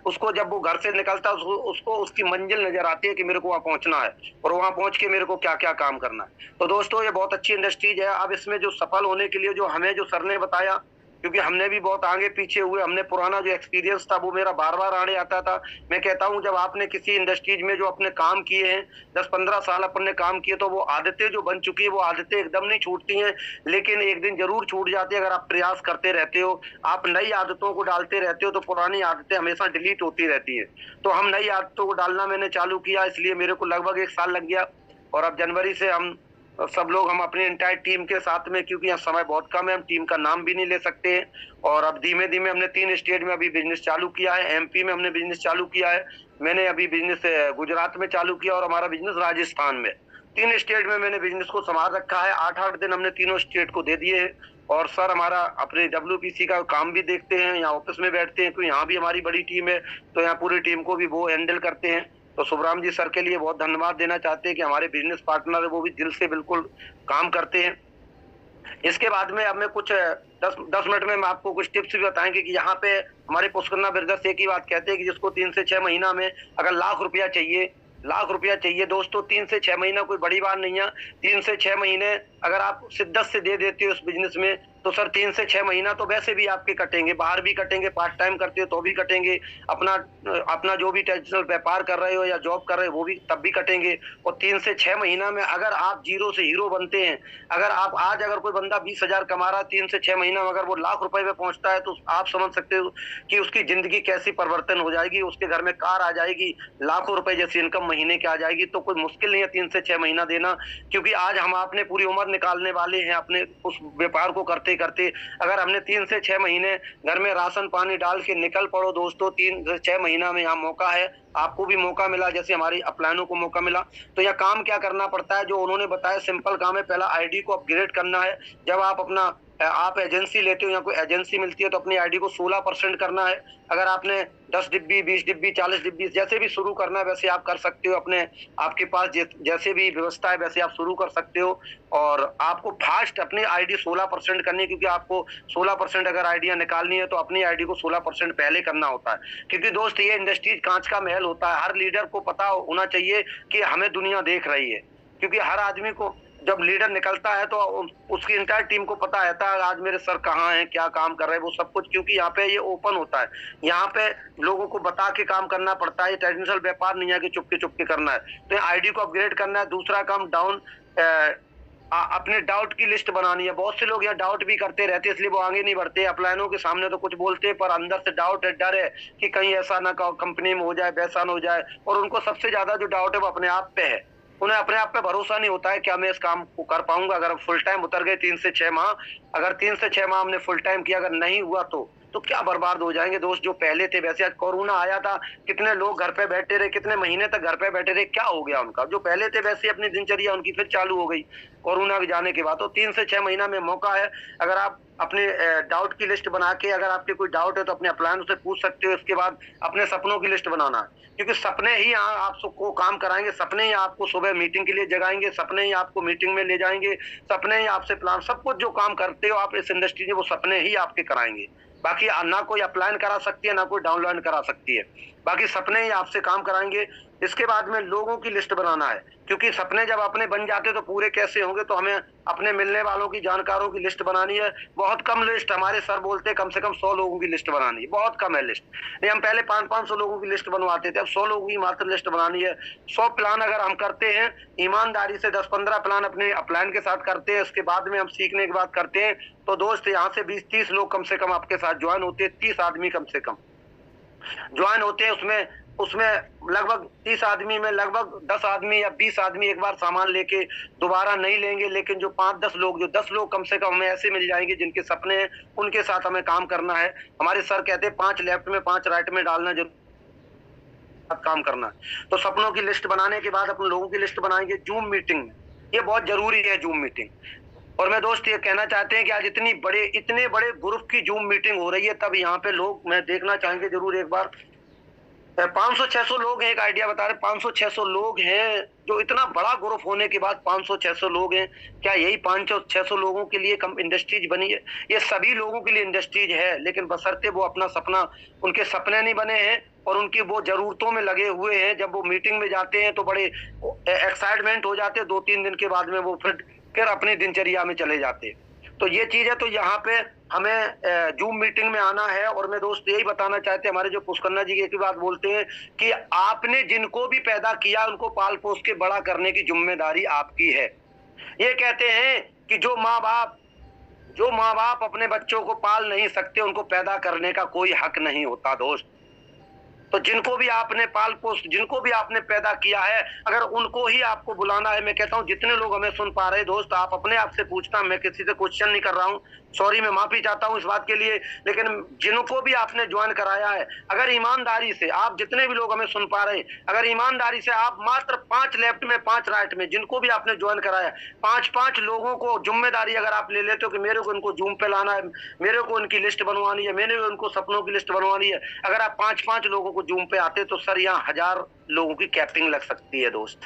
उसको जब वो घर से निकलता है, उसको उसकी मंजिल नजर आती है कि मेरे को वहां पहुंचना है, और वहां पहुंच के मेरे को क्या क्या काम करना है। तो दोस्तों, ये बहुत अच्छी इंडस्ट्रीज है। अब इसमें जो सफल होने के लिए जो हमें जो सर ने बताया, क्योंकि हमने भी बहुत आगे पीछे हुए, हमने पुराना जो एक्सपीरियंस था वो मेरा बार बार आने आता था। मैं कहता हूँ जब आपने किसी इंडस्ट्रीज में जो अपने काम किए हैं 10-15 साल अपन ने काम किए, तो वो आदतें जो बन चुकी है वो आदतें एकदम नहीं छूटती हैं, लेकिन एक दिन जरूर छूट जाती है अगर आप प्रयास करते रहते हो, आप नई आदतों को डालते रहते हो, तो पुरानी आदतें हमेशा डिलीट होती रहती है। तो हम नई आदतों को डालना मैंने चालू किया, इसलिए मेरे को लगभग 1 साल लग गया। और अब जनवरी से हम सब लोग, हम अपनी एंटायर टीम के साथ में, क्योंकि यहाँ समय बहुत कम है, हम टीम का नाम भी नहीं ले सकते हैं। और अब धीमे धीमे हमने 3 स्टेट में अभी बिजनेस चालू किया है। एमपी में हमने बिजनेस चालू किया है, मैंने अभी बिजनेस गुजरात में चालू किया, और हमारा बिजनेस राजस्थान में। 3 स्टेट में मैंने बिजनेस को संभाल रखा है। 8-8 दिन हमने तीनों स्टेट को दे दिए हैं। और सर हमारा अपने WPC का काम भी देखते हैं, यहाँ ऑफिस में बैठते हैं, क्योंकि यहाँ भी हमारी बड़ी टीम है, तो यहाँ पूरी टीम को भी वो हैंडल करते हैं। तो शुभराम जी सर के लिए बहुत धन्यवाद देना चाहते हैं कि हमारे बिजनेस पार्टनर है वो भी दिल से बिल्कुल काम करते हैं। इसके बाद में अब मैं कुछ 10 मिनट में मैं आपको कुछ टिप्स भी बताएंगे कि यहाँ पे हमारे पुष्करना ब्रदर्स एक ही बात कहते हैं कि जिसको 3 से 6 महीना में अगर लाख रुपया चाहिए दोस्तों, 3 से 6 महीना कोई बड़ी बात नहीं है। 3 से 6 महीने अगर आप शिद्दत से दे देते हो उस बिजनेस में, तो सर 3 से 6 महीना तो वैसे भी आपके कटेंगे, बाहर भी कटेंगे, पार्ट टाइम करते हो तो भी कटेंगे, अपना जो भी ट्रेडिशनल व्यापार कर रहे हो या जॉब कर रहे हो वो भी तब भी कटेंगे। और 3 से 6 महीना में अगर आप जीरो से हीरो बनते हैं, अगर आप आज अगर कोई बंदा 20,000 कमा रहा है, 3 से 6 महीना में अगर वो लाख रुपए पे पहुंचता है, तो आप समझ सकते हो कि उसकी जिंदगी कैसी परिवर्तन हो जाएगी। उसके घर में कार आ जाएगी, लाखों रुपए जैसी इनकम महीने की आ जाएगी। तो कोई मुश्किल नहीं है 3 से 6 महीना देना, क्योंकि आज हम अपने पूरी उम्र निकालने वाले हैं अपने उस व्यापार को करते करते। अगर हमने 3 से 6 महीने घर में राशन पानी डाल के निकल पड़ो दोस्तों, 3 से 6 महीना में यहाँ मौका है, आपको भी मौका मिला जैसे हमारी अपलाइनों को मौका मिला। तो यह काम क्या करना पड़ता है, जो उन्होंने बताया सिंपल काम है। पहला आईडी को अपग्रेड करना है। जब आप एजेंसी लेते हो या कोई एजेंसी मिलती है, तो अपनी आईडी को 16% करना है। अगर आपने 10 डिब्बी, 20 डिब्बी, 40 डिब्बी जैसे भी शुरू करना है वैसे आप कर सकते हो, आपके पास जैसे भी व्यवस्था है वैसे आप शुरू कर सकते हो। और आपको फास्ट अपनी आईडी 16% करनी है, क्योंकि आपको 16% अगर आईडियां निकालनी है तो अपनी आईडी को 16% पहले करना होता है। क्योंकि दोस्त ये इंडस्ट्रीज कांच का महल होता है, हर लीडर को पता होना चाहिए कि हमें दुनिया देख रही है। क्योंकि हर आदमी को जब लीडर निकलता है तो उसकी इंटायर टीम को पता रहता है आज मेरे सर कहाँ हैं, क्या काम कर रहे हैं, वो सब कुछ। क्योंकि यहाँ पे ये ओपन होता है, यहाँ पे लोगों को बता के काम करना पड़ता है। ये ट्रेडिशनल व्यापार नहीं है कि चुपके करना है। तो आईडी को अपग्रेड करना है। दूसरा काम अपने डाउट की लिस्ट बनानी है। बहुत से लोग यहाँ डाउट भी करते रहते हैं, इसलिए वो आगे नहीं बढ़ते। अपलाइनों के सामने तो कुछ बोलते हैं, पर अंदर से डाउट है, डर है कि कहीं ऐसा ना कंपनी में हो जाए, वैसा ना हो जाए। और उनको सबसे ज्यादा जो डाउट है वो अपने आप पे है। उन्हें अपने आप पे भरोसा नहीं होता है क्या मैं इस काम को कर पाऊंगा। अगर फुल टाइम उतर गए 3 से 6 माह, अगर 3 से 6 माह हमने फुल टाइम किया, अगर नहीं हुआ तो क्या बर्बाद हो जाएंगे दोस्त। जो पहले थे वैसे, आज कोरोना आया था, कितने लोग घर पे बैठे रहे, कितने महीने तक घर पे बैठे रहे, क्या हो गया उनका। जो पहले थे वैसे अपनी दिनचर्या उनकी फिर चालू हो गई कोरोना के जाने के बाद। तो 3 से 6 महीना में मौका है। अगर आप अपने डाउट की लिस्ट बना के, अगर आपके कोई डाउट है तो अपने अपलाइन से पूछ सकते हो। इसके बाद अपने सपनों की लिस्ट बनाना है, क्योंकि सपने ही यहाँ आपको काम कराएंगे। सपने ही आपको सुबह मीटिंग के लिए जगाएंगे, सपने ही आपको मीटिंग में ले जाएंगे, सपने ही आपसे प्लान, सब कुछ जो काम करते हो आप इस इंडस्ट्री में, वो सपने ही आपके कराएंगे। बाकी ना कोई अपलाइन करा सकती है, ना कोई डाउनलाइन करा सकती है। बाकी सपने ही आपसे काम कराएंगे। इसके बाद में लोगों की लिस्ट बनाना है, क्योंकि सपने जब अपने बन जाते तो पूरे कैसे होंगे। तो हमें अपने मिलने वालों की, जानकारों की लिस्ट बनानी है। बहुत कम लिस्ट, हमारे सर बोलते हैं कम से कम 100 लोगों की लिस्ट बनानी है। बहुत कम है लिस्ट। नहीं, हम पहले 500-500 लोगों की लिस्ट बनवाते थे, अब 100 लोगों की मात्र लिस्ट बनानी है। 100 प्लान अगर हम करते हैं ईमानदारी से, 10-15 प्लान अपने अपलाइन के साथ करते हैं, उसके बाद में हम सीखने के बाद करते हैं, तो दोस्त यहाँ से 20-30 लोग कम से कम आपके साथ ज्वाइन होते हैं। 30 आदमी कम से कम ज्वाइन होते हैं। उसमें लगभग 30 आदमी में लगभग 10 आदमी या 20 आदमी एक बार सामान लेके दोबारा नहीं लेंगे, लेकिन जो 5-10 लोग, जो 10 लोग कम से कम हमें ऐसे मिल जाएंगे जिनके सपने हैं, उनके साथ हमें काम करना है। हमारे सर कहते हैं 5 लेफ्ट में 5 राइट में डालना, जरूर काम करना है। तो सपनों की लिस्ट बनाने के बाद अपने लोगों की लिस्ट बनाएंगे। जूम मीटिंग, ये बहुत जरूरी है जूम मीटिंग। और मैं दोस्त ये कहना चाहते हैं कि आज इतने बड़े ग्रुप की जूम मीटिंग हो रही है, तब यहाँ पे लोग मैं देखना चाहेंगे जरूर एक बार। 500-600 लोग हैं, एक आइडिया बता रहे, 500-600 लोग हैं। जो इतना बड़ा ग्रुप होने के बाद 500-600 लोग हैं, क्या यही 500-600 लोगों के लिए कम इंडस्ट्रीज बनी है? ये सभी लोगों के लिए इंडस्ट्रीज है, लेकिन बशर्ते वो अपना सपना, उनके सपने नहीं बने हैं और उनकी वो जरूरतों में लगे हुए हैं। जब वो मीटिंग में जाते हैं तो बड़े एक्साइटमेंट हो जाते हैं, 2-3 दिन के बाद में वो फिर अपनी दिनचर्या में चले जाते हैं। तो ये चीज है। तो यहाँ पे हमें जूम मीटिंग में आना है। और मैं दोस्त यही बताना चाहते हैं, हमारे जो पुष्कन्ना जी एक ही बात बोलते हैं कि आपने जिनको भी पैदा किया उनको पाल पोस के बड़ा करने की जिम्मेदारी आपकी है। ये कहते हैं कि जो माँ बाप अपने बच्चों को पाल नहीं सकते उनको पैदा करने का कोई हक नहीं होता दोस्त। तो जिनको भी आपने पाल पोस, जिनको भी आपने पैदा किया है, अगर उनको ही आपको बुलाना है, मैं कहता हूं जितने लोग हमें सुन पा रहे दोस्त, आप अपने आप से पूछना, मैं किसी से क्वेश्चन नहीं कर रहा हूं, सॉरी, मैं माफी चाहता हूं इस बात के लिए, लेकिन जिनको भी आपने ज्वाइन कराया है, अगर ईमानदारी से, आप जितने भी लोग हमें सुन पा रहे हैं, अगर ईमानदारी से आप मात्र 5 लेफ्ट में 5 राइट में जिनको भी आपने ज्वाइन कराया, 5-5 लोगों को जिम्मेदारी अगर आप ले लेते हो कि मेरे को इनको जूम पे लाना है, मेरे को उनकी लिस्ट बनवानी है, मेरे को उनको सपनों की लिस्ट बनवानी है, अगर आप 5-5 लोगों को जूम पे आते तो सर यहाँ 1000 लोगों की कैपिंग लग सकती है दोस्त।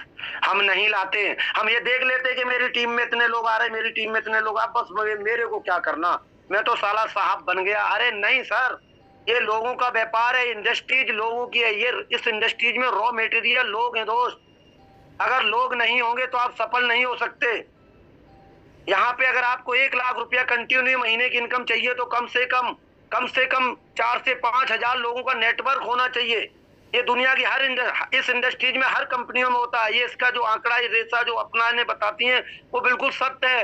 हम नहीं लाते हैं, हम ये देख लेते हैं कि मेरी टीम में इतने लोग आ रहे हैं, मेरी टीम में इतने लोग आ, बस मेरे को क्या करना, मैं तो साला साहब बन गया। अरे नहीं सर, ये लोगों का व्यापार है, इंडस्ट्रीज लोगों की है, ये इस इंडस्ट्रीज में रॉ मटेरियल लोग हैं दोस्त। अगर लोग नहीं होंगे तो आप सफल नहीं हो सकते। यहाँ पे अगर आपको 1 लाख रुपया कंटिन्यू महीने की इनकम चाहिए तो कम से कम 4 से 5 हजार लोगों का नेटवर्क होना चाहिए। ये दुनिया की इस इंडस्ट्रीज में हर कंपनियों में होता है। ये इसका जो आंकड़ा, ये रेशा जो अपनाने बताती हैं वो बिल्कुल सत्य है।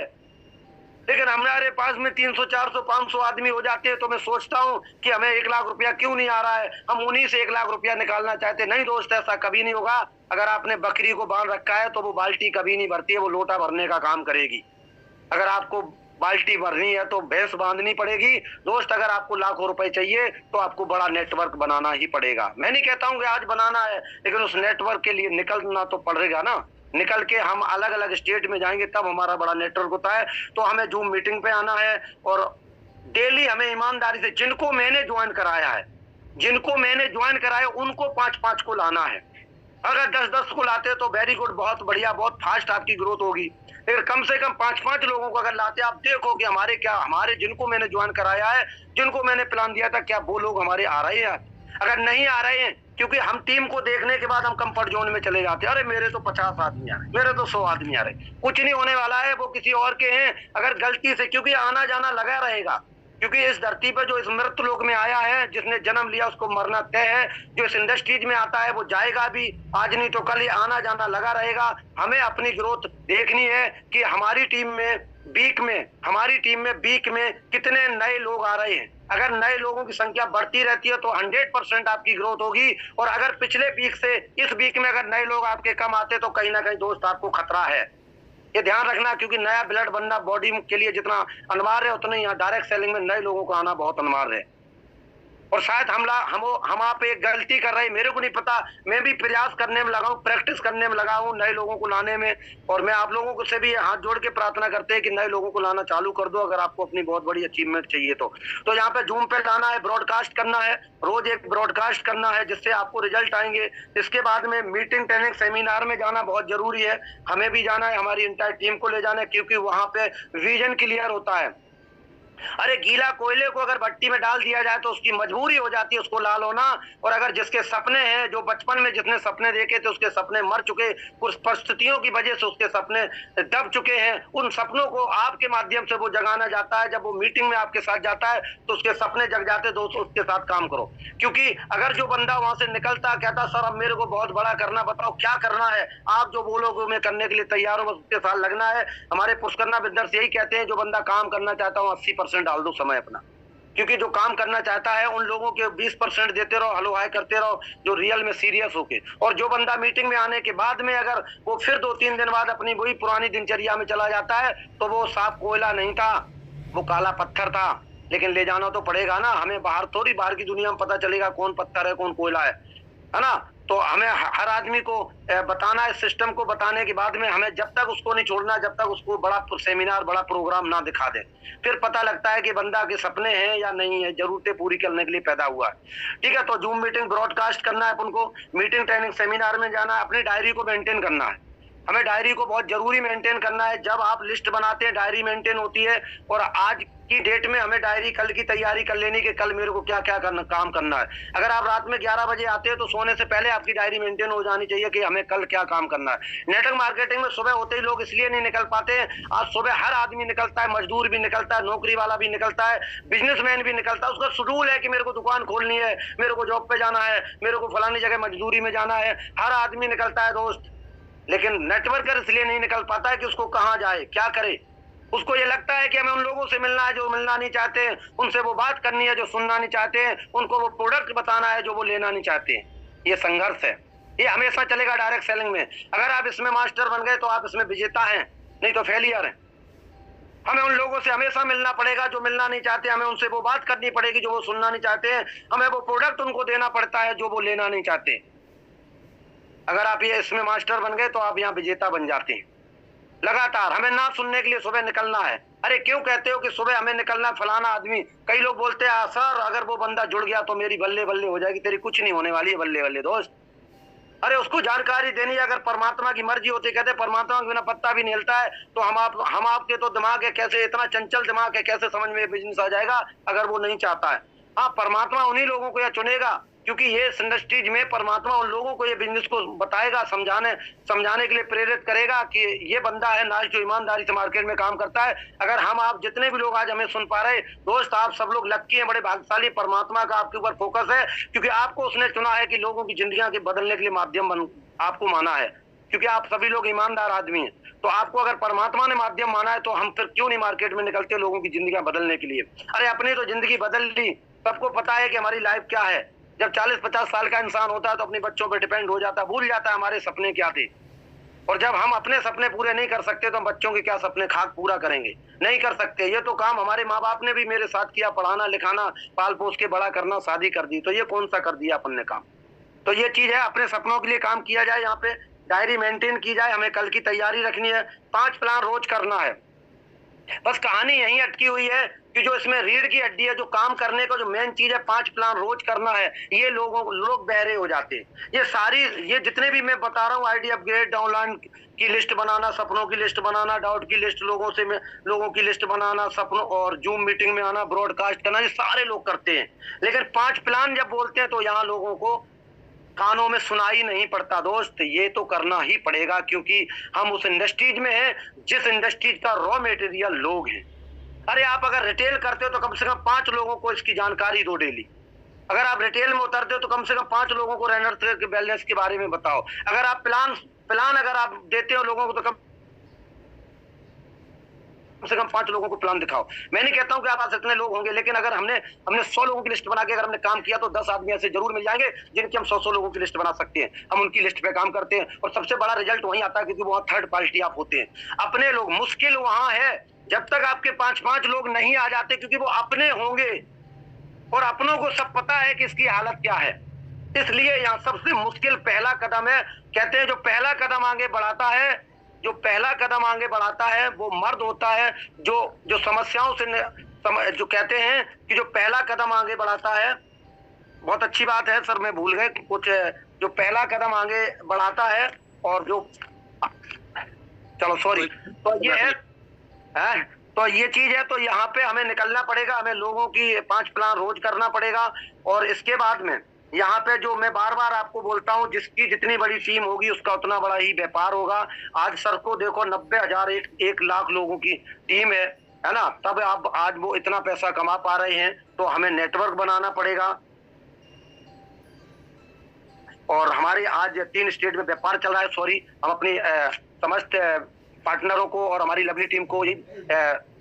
लेकिन हमारे पास में 300, 400, 500 आदमी हो जाते हैं तो मैं सोचता हूं कि हमें 1 लाख रुपया क्यों नहीं आ रहा है, हम उन्हीं से 1 लाख रुपया निकालना चाहते। नहीं दोस्त, ऐसा कभी नहीं होगा। अगर आपने बकरी को बांध रखा है तो वो बाल्टी कभी नहीं भरती है, वो लोटा भरने का काम करेगी। अगर आपको बाल्टी भरनी है तो भैंस बांधनी पड़ेगी दोस्त। अगर आपको लाखों रुपए चाहिए तो आपको बड़ा नेटवर्क बनाना ही पड़ेगा। मैं नहीं कहता हूं कि आज बनाना है, लेकिन उस नेटवर्क के लिए निकलना तो पड़ेगा ना। निकल के हम अलग अलग स्टेट में जाएंगे तब हमारा बड़ा नेटवर्क होता है। तो हमें जूम मीटिंग पे आना है और डेली हमें ईमानदारी से जिनको मैंने ज्वाइन कराया उनको 5-5 को लाना है। अगर 10-10 को लाते तो वेरी गुड, बहुत बढ़िया, बहुत फास्ट आपकी ग्रोथ होगी। फिर कम से कम 5-5 लोगों को अगर लाते, आप देखो कि हमारे जिनको मैंने ज्वाइन कराया है, जिनको मैंने प्लान दिया था, क्या वो लोग हमारे आ रहे हैं? अगर नहीं आ रहे हैं, क्योंकि हम टीम को देखने के बाद हम कंफर्ट जोन में चले जाते हैं, अरे मेरे तो 50 आदमी आ रहे, मेरे तो 100 आदमी आ रहे, कुछ नहीं होने वाला है, वो किसी और के हैं। अगर गलती से, क्योंकि आना जाना लगा रहेगा, क्योंकि इस धरती पर जो इस मृत लोक में आया है, जिसने जन्म लिया उसको मरना तय है। जो इस इंडस्ट्रीज में आता है वो जाएगा भी, आज नहीं तो कल, आना जाना लगा रहेगा। हमें अपनी ग्रोथ देखनी है कि हमारी टीम में वीक में कितने नए लोग आ रहे हैं। अगर नए लोगों की संख्या बढ़ती रहती है तो 100% आपकी ग्रोथ होगी। और अगर पिछले वीक से इस वीक में अगर नए लोग आपके कम आते तो कहीं ना कहीं दोस्त आपको खतरा है, ये ध्यान रखना। क्योंकि नया ब्लड बनना बॉडी के लिए जितना अनिवार्य है उतना ही यहाँ डायरेक्ट सेलिंग में नए लोगों को आना बहुत अनिवार्य है। और शायद हम आप एक गलती कर रहे हैं, मेरे को नहीं पता, मैं भी प्रयास करने में लगा हूँ, प्रैक्टिस करने में लगा हूँ नए लोगों को लाने में। और मैं आप लोगों को से भी हाथ जोड़ के प्रार्थना करते हैं कि नए लोगों को लाना चालू कर दो, अगर आपको अपनी बहुत बड़ी अचीवमेंट चाहिए तो यहाँ पे जूम पे लाना है, ब्रॉडकास्ट करना है, रोज एक ब्रॉडकास्ट करना है जिससे आपको रिजल्ट आएंगे। इसके बाद में मीटिंग, ट्रेनिंग, सेमिनार में जाना बहुत जरूरी है। हमें भी जाना है, हमारी इंटायर टीम को ले जाना है, क्योंकि वहां पे विजन क्लियर होता है। अरे गीला कोयले को अगर भट्टी में डाल दिया जाए तो उसकी मजबूरी हो जाती है उसको लाल होना। और अगर जिसके सपने हैं, जो बचपन में जितने सपने देखे थे उसके सपने मर चुके, कुछ परिस्थितियों की वजह से उसके सपने दब चुके हैं, उन सपनों को आपके माध्यम से वो जगाना जाता है। जब वो मीटिंग में आपके साथ जाता है तो उसके सपने जग जाते। दोस्तों उसके साथ काम करो, क्योंकि अगर जो बंदा वहां से निकलता कहता सर अब मेरे को बहुत बड़ा करना, बताओ क्या करना है, आप जो बोलोगे मैं करने के लिए तैयार हूं, बस उसके साथ लगना है। हमारे पुष्कन्ना बिल्डर्स यही कहते हैं, जो बंदा काम करना चाहता हूँ 80% डाल दो समय अपना, क्योंकि जो काम करना चाहता है उन लोगों के 20% देते रहो, हलो हाय करते रहो, जो रियल में सीरियस होके। और जो बंदा मीटिंग में आने के बाद में अगर वो फिर 2-3 दिन बाद अपनी वही पुरानी दिनचर्या में चला जाता है तो वो साफ कोयला नहीं था, वो काला पत्थर था। लेकिन ले जाना तो पड़ेगा ना, हमें बाहर की दुनिया में पता चलेगा कौन पत्थर है कौन कोयला है ना। तो हमें हर आदमी को बताना है, सिस्टम को बताने के बाद में हमें जब तक उसको नहीं छोड़ना, जब तक उसको बड़ा सेमिनार, बड़ा प्रोग्राम ना दिखा दे, फिर पता लगता है कि बंदा के सपने हैं या नहीं है, जरूरतें पूरी करने के लिए पैदा हुआ है। ठीक है, तो जूम मीटिंग ब्रॉडकास्ट करना है अपन को, मीटिंग, ट्रेनिंग, सेमिनार में जाना है, अपनी डायरी को मेंटेन करना है। हमें डायरी को बहुत जरूरी मेंटेन करना है। जब आप लिस्ट बनाते हैं डायरी मेंटेन होती है। और आज की डेट में हमें डायरी कल की तैयारी कर लेनी कि कल मेरे को क्या क्या काम करना है। अगर आप रात में 11 बजे आते हैं तो सोने से पहले आपकी डायरी मेंटेन हो जानी चाहिए कि हमें कल क्या काम करना है। नेटवर्क मार्केटिंग में सुबह होते ही लोग इसलिए नहीं निकल पाते हैं। आज सुबह हर आदमी निकलता है, मजदूर भी निकलता है, नौकरी वाला भी निकलता है, बिजनेसमैन भी निकलता है। उसका शेड्यूल है कि मेरे को दुकान खोलनी है, मेरे को जॉब पे जाना है, मेरे को फलानी जगह मजदूरी में जाना है। हर आदमी निकलता है दोस्त, लेकिन नेटवर्कर इसलिए नहीं निकल पाता है कि उसको कहाँ जाए, क्या करे। उसको ये लगता है कि हमें उन लोगों से मिलना है जो मिलना नहीं चाहते हैं, उनसे वो बात करनी है जो सुनना नहीं चाहते हैं, उनको वो प्रोडक्ट बताना है जो वो लेना नहीं चाहते हैं। ये संघर्ष है, ये हमेशा चलेगा डायरेक्ट सेलिंग में। अगर आप इसमें मास्टर बन गए तो आप इसमें विजेता हैं, नहीं तो फेलियर है। हमें उन लोगों से हमेशा मिलना पड़ेगा जो मिलना नहीं चाहते, हमें उनसे वो बात करनी पड़ेगी जो वो सुनना नहीं चाहते हैं, हमें वो प्रोडक्ट उनको देना पड़ता है जो वो लेना नहीं चाहते। अगर आप ये इसमें मास्टर बन गए तो आप यहाँ विजेता बन जाते हैं। लगातार हमें ना सुनने के लिए सुबह निकलना है। अरे क्यों कहते हो कि सुबह हमें निकलना, फलाना आदमी, कई लोग बोलते हैं सर अगर वो बंदा जुड़ गया तो मेरी बल्ले बल्ले हो जाएगी। तेरी कुछ नहीं होने वाली है बल्ले बल्ले दोस्त। अरे उसको जानकारी देनी है। अगर परमात्मा की मर्जी होती, कहते परमात्मा के बिना पत्ता भी नहीं हिलता है, तो हम आपके तो दिमाग है, कैसे इतना चंचल दिमाग है, कैसे समझ में बिजनेस आ जाएगा अगर वो नहीं चाहता है। हाँ, परमात्मा उन्हीं लोगों को यह चुनेगा क्योंकि ये इंडस्ट्रीज में परमात्मा उन लोगों को ये बिजनेस को बताएगा, समझाने के लिए प्रेरित करेगा कि ये बंदा है नाज जो ईमानदारी से मार्केट में काम करता है। अगर हम आप जितने भी लोग आज हमें सुन पा रहे दोस्त, आप सब लोग लक्की हैं, बड़े भाग्यशाली। परमात्मा का आपके ऊपर फोकस है क्योंकि आपको उसने चुना है कि लोगों की जिंदगियां के बदलने के लिए माध्यम आपको माना है, क्योंकि आप सभी लोग ईमानदार आदमी हैं। तो आपको अगर परमात्मा ने माध्यम माना है तो हम फिर क्यों नहीं मार्केट में निकलते लोगों की जिंदगियां बदलने के लिए। अरे अपनी तो जिंदगी बदल ली, सबको पता है कि हमारी लाइफ क्या है। जब 40-50 साल का इंसान होता है तो अपने बच्चों पर डिपेंड हो जाता है, भूल जाता है हमारे सपने क्या थे। और जब हम अपने सपने पूरे नहीं कर सकते तो हम बच्चों के क्या सपने खाक पूरा करेंगे, नहीं कर सकते। ये तो काम हमारे माँ बाप ने भी मेरे साथ किया, पढ़ाना लिखाना, पाल पोस के बड़ा करना, शादी कर दी। तो ये कौन सा कर दिया अपन ने काम। तो ये चीज है, अपने सपनों के लिए काम किया जाए, यहाँ पे डायरी मेंटेन की जाए, हमें कल की तैयारी रखनी है, 5 प्लान रोज करना है। बस कहानी यहीं अटकी हुई है कि जो इसमें रीढ़ की हड्डी है, जो काम करने का जो मेन चीज है, 5 प्लान रोज करना है। ये लोग बहरे हो जाते हैं। ये जितने भी मैं बता रहा हूँ, आईडी अपग्रेड, डाउनलाइन की लिस्ट बनाना, सपनों की लिस्ट बनाना, डाउट की लिस्ट, लोगों की लिस्ट बनाना, सपनों और जूम मीटिंग में आना, ब्रॉडकास्ट करना, ये सारे लोग करते हैं। लेकिन 5 प्लान जब बोलते हैं तो यहाँ लोगों को कानों में सुनाई नहीं पड़ता दोस्त। ये तो करना ही पड़ेगा क्योंकि हम उस इंडस्ट्रीज में हैं जिस इंडस्ट्रीज का रॉ मटेरियल लोग हैं। अरे आप अगर रिटेल करते हो तो कम से कम 5 लोगों को इसकी जानकारी दो डेली। अगर आप रिटेल में उतरते हो तो कम से कम 5 लोगों को रनर के बैलेंस के बारे में बताओ। अगर आप प्लान अगर आप देते हो लोगों को तो कम से कम 5 लोगों को प्लान दिखाओ। मैं नहीं कहता हूं कि आप पास इतने लोग होंगे, लेकिन अगर हमने 100 लोगों की लिस्ट बना के अगर हमने काम किया तो 10 आदमी ऐसे जरूर मिल जाएंगे जिनकी हम 100 लोगों की लिस्ट बना सकते हैं। हम उनकी लिस्ट पे काम करते हैं और सबसे बड़ा रिजल्ट वहीं आता है क्योंकि वहां थर्ड पार्टी आप होते हैं। अपने लोग मुश्किल वहां है जब तक आपके 5-5 लोग नहीं आ जाते, क्योंकि वो अपने होंगे और अपनों को सब पता है कि इसकी हालत क्या है। इसलिए यहाँ सबसे मुश्किल पहला कदम है। कहते हैं जो पहला कदम आगे बढ़ाता है वो मर्द होता है। जो समस्याओं से जो कहते हैं कि जो पहला कदम आगे बढ़ाता है, बहुत अच्छी बात है सर, मैं भूल गए कुछ। जो पहला कदम आगे बढ़ाता है और जो चलो सॉरी, तो ये है तो ये चीज है। तो यहाँ पे हमें निकलना पड़ेगा, हमें लोगों की 5 प्लान रोज करना पड़ेगा। और इसके बाद में यहाँ पे जो मैं बार बार आपको बोलता हूँ, जिसकी जितनी बड़ी टीम होगी उसका उतना बड़ा ही व्यापार होगा। आज सर को देखो 90,000 1 लाख लोगों की टीम है ना, तब आप आज वो इतना पैसा कमा पा रहे हैं। तो हमें नेटवर्क बनाना पड़ेगा। और हमारे आज 3 स्टेट में व्यापार चल रहा है। सॉरी, हम अपनी समस्त पार्टनरों को और हमारी लवली टीम को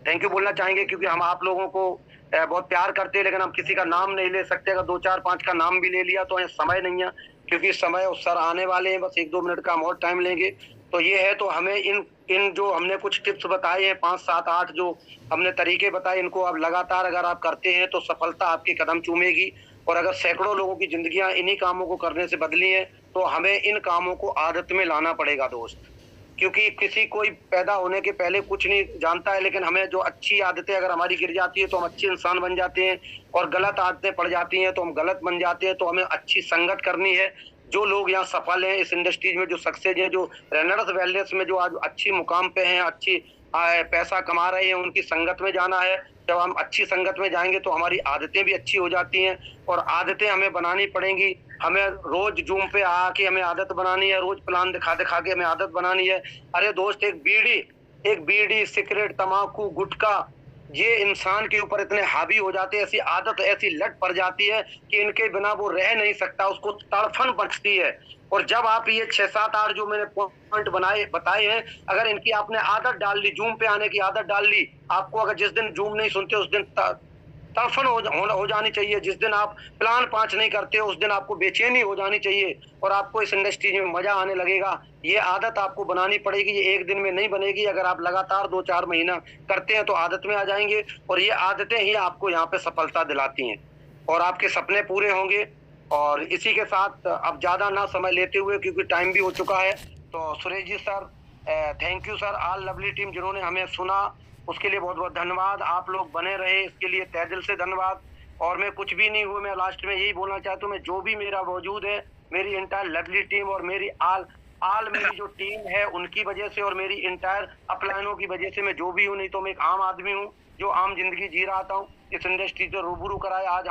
थैंक यू बोलना चाहेंगे क्योंकि हम आप लोगों को बहुत प्यार करते हैं, लेकिन हम किसी का नाम नहीं ले सकते। अगर 2-4-5 का नाम भी ले लिया तो समय नहीं है, क्योंकि समय उस सर आने वाले हैं, बस 1-2 मिनट का हम और टाइम लेंगे। तो ये है, तो हमें इन जो हमने कुछ टिप्स बताए हैं, 5-7-8 जो हमने तरीके बताए, इनको आप लगातार अगर आप करते हैं तो सफलता आपके कदम चूमेगी। और अगर सैकड़ों लोगों की जिंदगियां इन्हीं कामों को करने से बदली हैं तो हमें इन कामों को आदत में लाना पड़ेगा दोस्त। क्योंकि किसी कोई पैदा होने के पहले कुछ नहीं जानता है, लेकिन हमें जो अच्छी आदतें अगर हमारी गिर जाती है तो हम अच्छे इंसान बन जाते हैं, और गलत आदतें पड़ जाती हैं तो हम गलत बन जाते हैं। तो हमें अच्छी संगत करनी है। जो लोग यहाँ सफल हैं इस इंडस्ट्रीज में, जो सक्सेस है, जो रनर्स वेलनेस में जो आज अच्छी मुकाम पे हैं, अच्छी पैसा कमा रहे हैं, उनकी संगत में जाना है। जब हम अच्छी संगत में जाएंगे तो हमारी आदतें भी अच्छी हो जाती हैं, और आदतें हमें बनानी पड़ेंगी। हमें रोज जूम पे आके हमें आदत बनानी है, रोज प्लान दिखा दिखा के हमें आदत बनानी है। अरे दोस्त, एक बीड़ी सिगरेट तंबाकू गुटखा ये इंसान के ऊपर इतने हावी हो जाते हैं, ऐसी आदत ऐसी लत पड़ जाती है कि इनके बिना वो रह नहीं सकता, उसको तड़फन बचती है। और जब आप ये 6 7 8 जो मैंने पॉइंट बताए हैं, अगर इनकी आपने आदत डाल ली, जूम पे आने की आदत डाल ली, आपको अगर जिस दिन जूम नहीं सुनते उस दिन तड़फन हो जानी चाहिए। जिस दिन आप प्लान 5 नहीं करते उस दिन आपको बेचैनी हो जानी चाहिए, और आपको इस इंडस्ट्री में मजा आने लगेगा। ये आदत आपको बनानी पड़ेगी, ये एक दिन में नहीं बनेगी। अगर आप लगातार 2-4 महीना करते हैं तो आदत में आ जाएंगे, और ये आदतें ही आपको यहाँ पे सफलता दिलाती हैं, और आपके सपने पूरे होंगे। और इसी के साथ अब ज्यादा ना समय लेते हुए, क्योंकि टाइम भी हो चुका है, तो Suresh ji sir, thank you sir, all lovely team जिन्होंने हमें सुना उसके लिए बहुत बहुत धन्यवाद। आप लोग बने रहे इसके लिए तहे दिल से धन्यवाद। और मैं कुछ भी नहीं हुआ, मैं लास्ट में यही बोलना चाहता हूँ, मैं जो भी मेरा मौजूद है, मेरी इंटायर लवली टीम और मेरी आल मेरी जो टीम है उनकी वजह से, और मेरी इंटायर अपलाइनों की वजह से मैं जो भी हूँ। नहीं तो मैं एक आम आदमी हूँ जो आम जिंदगी जी रहा था। इस इंडस्ट्री से रूबरू कराया आज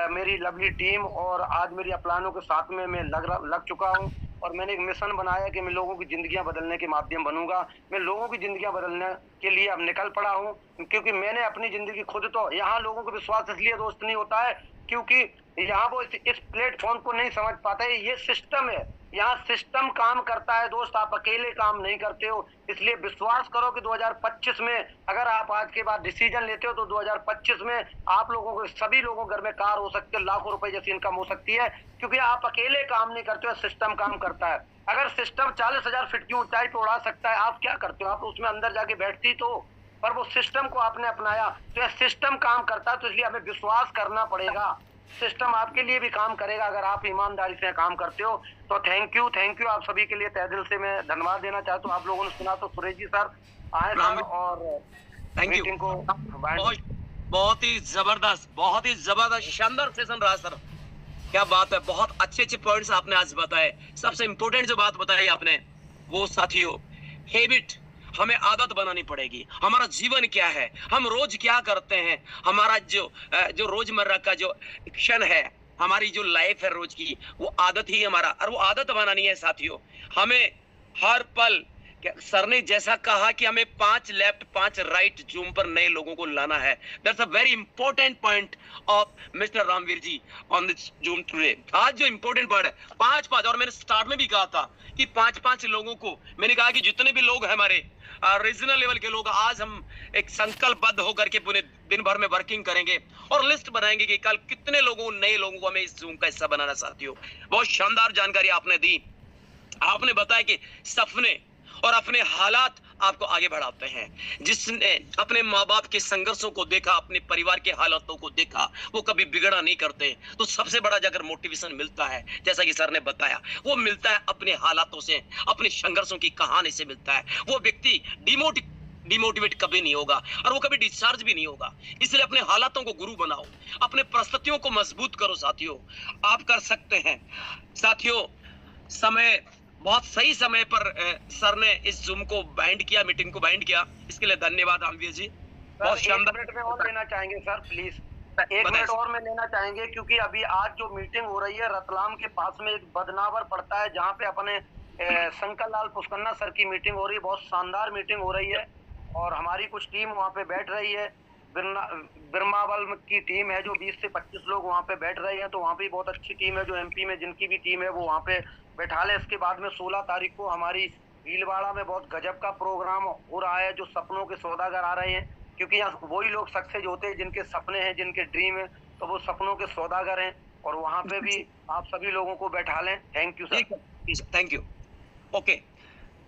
मेरी लवली टीम, और आज मेरी अपलाइनों के साथ में मैं लग चुका हूँ। और मैंने एक मिशन बनाया कि मैं लोगों की जिंदगियां बदलने के माध्यम बनूंगा। मैं लोगों की जिंदगियां बदलने के लिए अब निकल पड़ा हूं, क्योंकि मैंने अपनी जिंदगी खुद, तो यहाँ लोगों को विश्वास इसलिए दोस्त नहीं होता है क्योंकि यहाँ वो इस प्लेटफॉर्म को नहीं समझ पाता है। ये सिस्टम है, यहाँ सिस्टम काम करता है दोस्त, आप अकेले काम नहीं करते हो। इसलिए विश्वास करो कि 2025 में अगर आप आज के बाद डिसीजन लेते हो तो 2025 में आप लोगों को, सभी लोगों के घर में कार हो सकती है, लाखों रुपए जैसी इनकम हो सकती है, क्योंकि आप अकेले काम नहीं करते हो, सिस्टम काम करता है। अगर सिस्टम 40,000 फीट की ऊंचाई पे उड़ा सकता है, आप क्या करते हो? आप उसमें अंदर जाके बैठती तो, पर वो सिस्टम को आपने अपनाया, तो यह सिस्टम काम करता है। तो इसलिए हमें विश्वास करना पड़ेगा, सिस्टम आपके लिए भी काम करेगा अगर आप ईमानदारी से काम करते हो। तो थैंक यू आप सभी के लिए तहे दिल से मैं धन्यवाद देना चाहता हूँ। आप लोगों ने सुना तो सुरेश जी सर आए सर, और मीटिंग को बहुत ही जबरदस्त शानदार सेशन रहा सर। क्या बात है, बहुत अच्छे पॉइंट्स आपने आज बताए। सबसे इंपॉर्टेंट जो बात बताई आपने वो साथियों, हैबिट, हमें आदत बनानी पड़ेगी। हमारा जीवन क्या है, हम रोज क्या करते हैं, हमारा जो रोजमर्रा का जो एक्शन है, हमारी जो लाइफ है रोज की, वो आदत ही हमारा, और वो आदत बनानी है साथियों। हमें हर पल, सर ने जैसा कहा कि हमें 5 लेफ्ट 5 राइट जूम पर नए लोगों को लाना है। That's a very important point of mister Ramveer ji on this Zoom today. आज जो इंपॉर्टेंट पॉइंट है 5-5, और मैंने स्टार्ट में भी कहा था कि 5-5 लोगों को, मैंने कहा कि जितने भी लोग हैं हमारे रीजनल लेवल के लोग, आज हम एक संकल्पबद्ध होकर के पूरे दिन भर में वर्किंग करेंगे और लिस्ट बनाएंगे कि कल कितने लोगों, नए लोगों को हमें इस जूम का हिस्सा बनाना। साथियों, बहुत शानदार जानकारी आपने दी। आपने बताया कि सपने और अपने हालात आपको आगे बढ़ाते हैं। जिसने अपने माँ बाप के संघर्षों को देखा, अपने परिवार के हालातों को देखा, वो कभी बिगड़ा नहीं करते। तो सबसे बड़ा अगर मोटिवेशन मिलता है, जैसा कि सर ने बताया, वो मिलता है अपने हालातों से, अपने संघर्षों की कहानी से मिलता है। वो व्यक्ति डिमोटिवेट कभी नहीं होगा, और वो कभी डिस्चार्ज भी नहीं होगा। इसलिए अपने हालातों को गुरु बनाओ, अपने परिस्थितियों को मजबूत करो। साथियों, आप कर सकते हैं। साथियों, समय बहुत सही समय पर सर ने इस जूम को बाइंड किया, मीटिंग को बाइंड किया, इसके लिए धन्यवाद रामवीर जी। बहुत शानदार। 1 मिनट में और लेना चाहेंगे सर, प्लीज 1 मिनट और में लेना चाहेंगे, क्योंकि अभी आज जो मीटिंग हो रही है रतलाम के पास में एक बदनावर पड़ता है, जहाँ पे अपने शंकर लाल पुष्कन्ना सर की मीटिंग हो रही है। बहुत शानदार मीटिंग हो रही है, और हमारी कुछ टीम वहाँ पे बैठ रही है। बिरमावल की टीम है जो 20 से 25 लोग वहाँ पे बैठ रहे हैं। तो वहाँ पे बहुत अच्छी टीम है, जो एमपी में जिनकी भी टीम है वो वहाँ पे बैठा ले। इसके बाद में 16 तारीख को हमारी भीलवाड़ा में बहुत गजब का प्रोग्राम हो रहा है, जो सपनों के सौदागर आ रहे हैं, क्योंकि यहाँ वही लोग सक्सेस होते हैं जिनके सपने हैं, जिनके ड्रीम है, तो वो सपनों के सौदागर हैं। और वहाँ पे भी आप सभी लोगों को बैठा लें। Thank you sir. Thank you. Okay,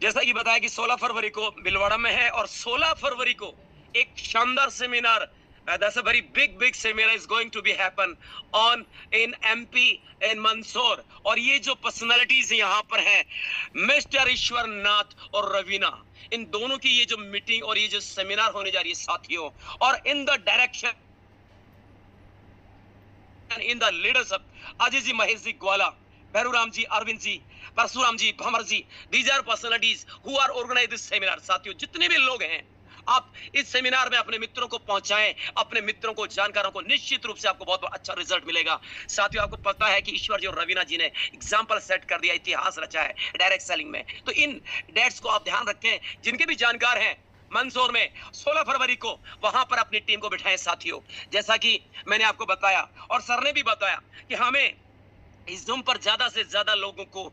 जैसा कि बताया कि 16 फरवरी को भीलवाड़ा में है, और 16 फरवरी को एक शानदार seminar, that's a very big seminar is going to be happen on in MP in Mandsaur। और ये जो पर्सनालिटीज यहाँ पर हैं, मिस्टर ईश्वर नाथ और रवीना, इन दोनों की ये जो मीटिंग और ये जो सेमिनार होने जा रही है साथियों, और in the direction in the leadership Ajay ji, Mahesh ji Gwala, Bhairuram ji, Arvind ji, Parshuram ji, Bhanwar ji, these are personalities who are organize this seminar। साथियों, जितने भी लोग हैं आप इस सेमिनार में अपने मित्रों को पहुंचाएं, अपने मित्रों को, जानकारों को, निश्चित रूप से आपको बहुत अच्छा रिजल्ट मिलेगा। साथियों, आपको पता है कि ईश्वर जी और रवीना जी ने एग्जाम्पल सेट कर दिया, इतिहास रचा है डायरेक्ट सेलिंग में। तो इन डेट्स को आप ध्यान रखें, जिनके भी जानकार हैं मंदसौर में 16 फरवरी को वहां पर अपनी टीम को बिठाएं। साथियों, जैसा कि मैंने आपको बताया और सर ने भी बताया कि हमें इस जूम पर ज्यादा से ज्यादा लोगों को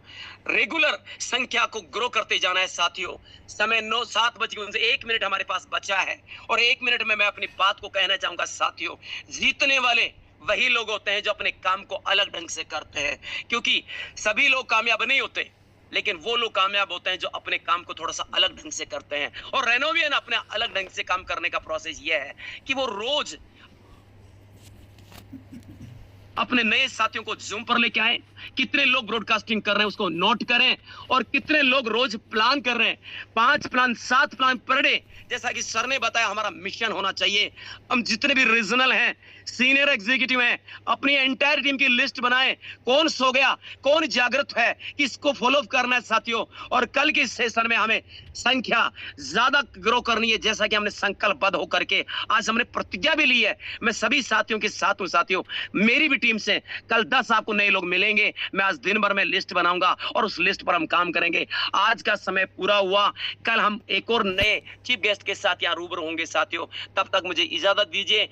रेगुलर संख्या को ग्रो करते जाना है। साथियों, समय 7:01 हमारे पास बचा है और 1 मिनट में मैं अपनी बात को कहना चाहूंगा। साथियों, जीतने वाले वही लोग होते हैं जो अपने काम को अलग ढंग से करते हैं, क्योंकि सभी लोग कामयाब नहीं होते, लेकिन वो लोग कामयाब होते हैं जो अपने काम को थोड़ा सा अलग ढंग से करते हैं। और रेनोवियन अपने अलग ढंग से काम करने का प्रोसेस ये है कि वो रोज अपने नए साथियों को जूम पर लेके आए, कितने लोग ब्रॉडकास्टिंग कर रहे हैं उसको नोट करें, और कितने लोग रोज प्लान कर रहे हैं, 5 प्लान 7 प्लान पर डे। जैसा कि सर ने बताया, हमारा मिशन होना चाहिए, हम जितने भी रीजनल हैं, सीनियर एग्जीक्यूटिव हैं, अपनी एंटायर टीम की लिस्ट बनाएं, कौन सो गया, कौन जागृत है, किसको फॉलो करना है। साथियों, और कल के सेशन में हमें संख्या ज्यादा ग्रो करनी है, जैसा कि हमने संकल्पबद्ध होकर के आज हमने प्रतिज्ञा भी ली है। मैं सभी साथियों के साथ हूं। साथियों, मेरी भी टीम से कल 10 आपको नए लोग मिलेंगे। मैं आज दिन भर में लिस्ट बनाऊंगा और उस लिस्ट पर हम काम करेंगे। आज का समय पूरा हुआ, कल हम एक और नए चीफ गेस्ट के साथ यहाँ रूबरू होंगे। साथियों, तब तक मुझे इजाजत दीजिए।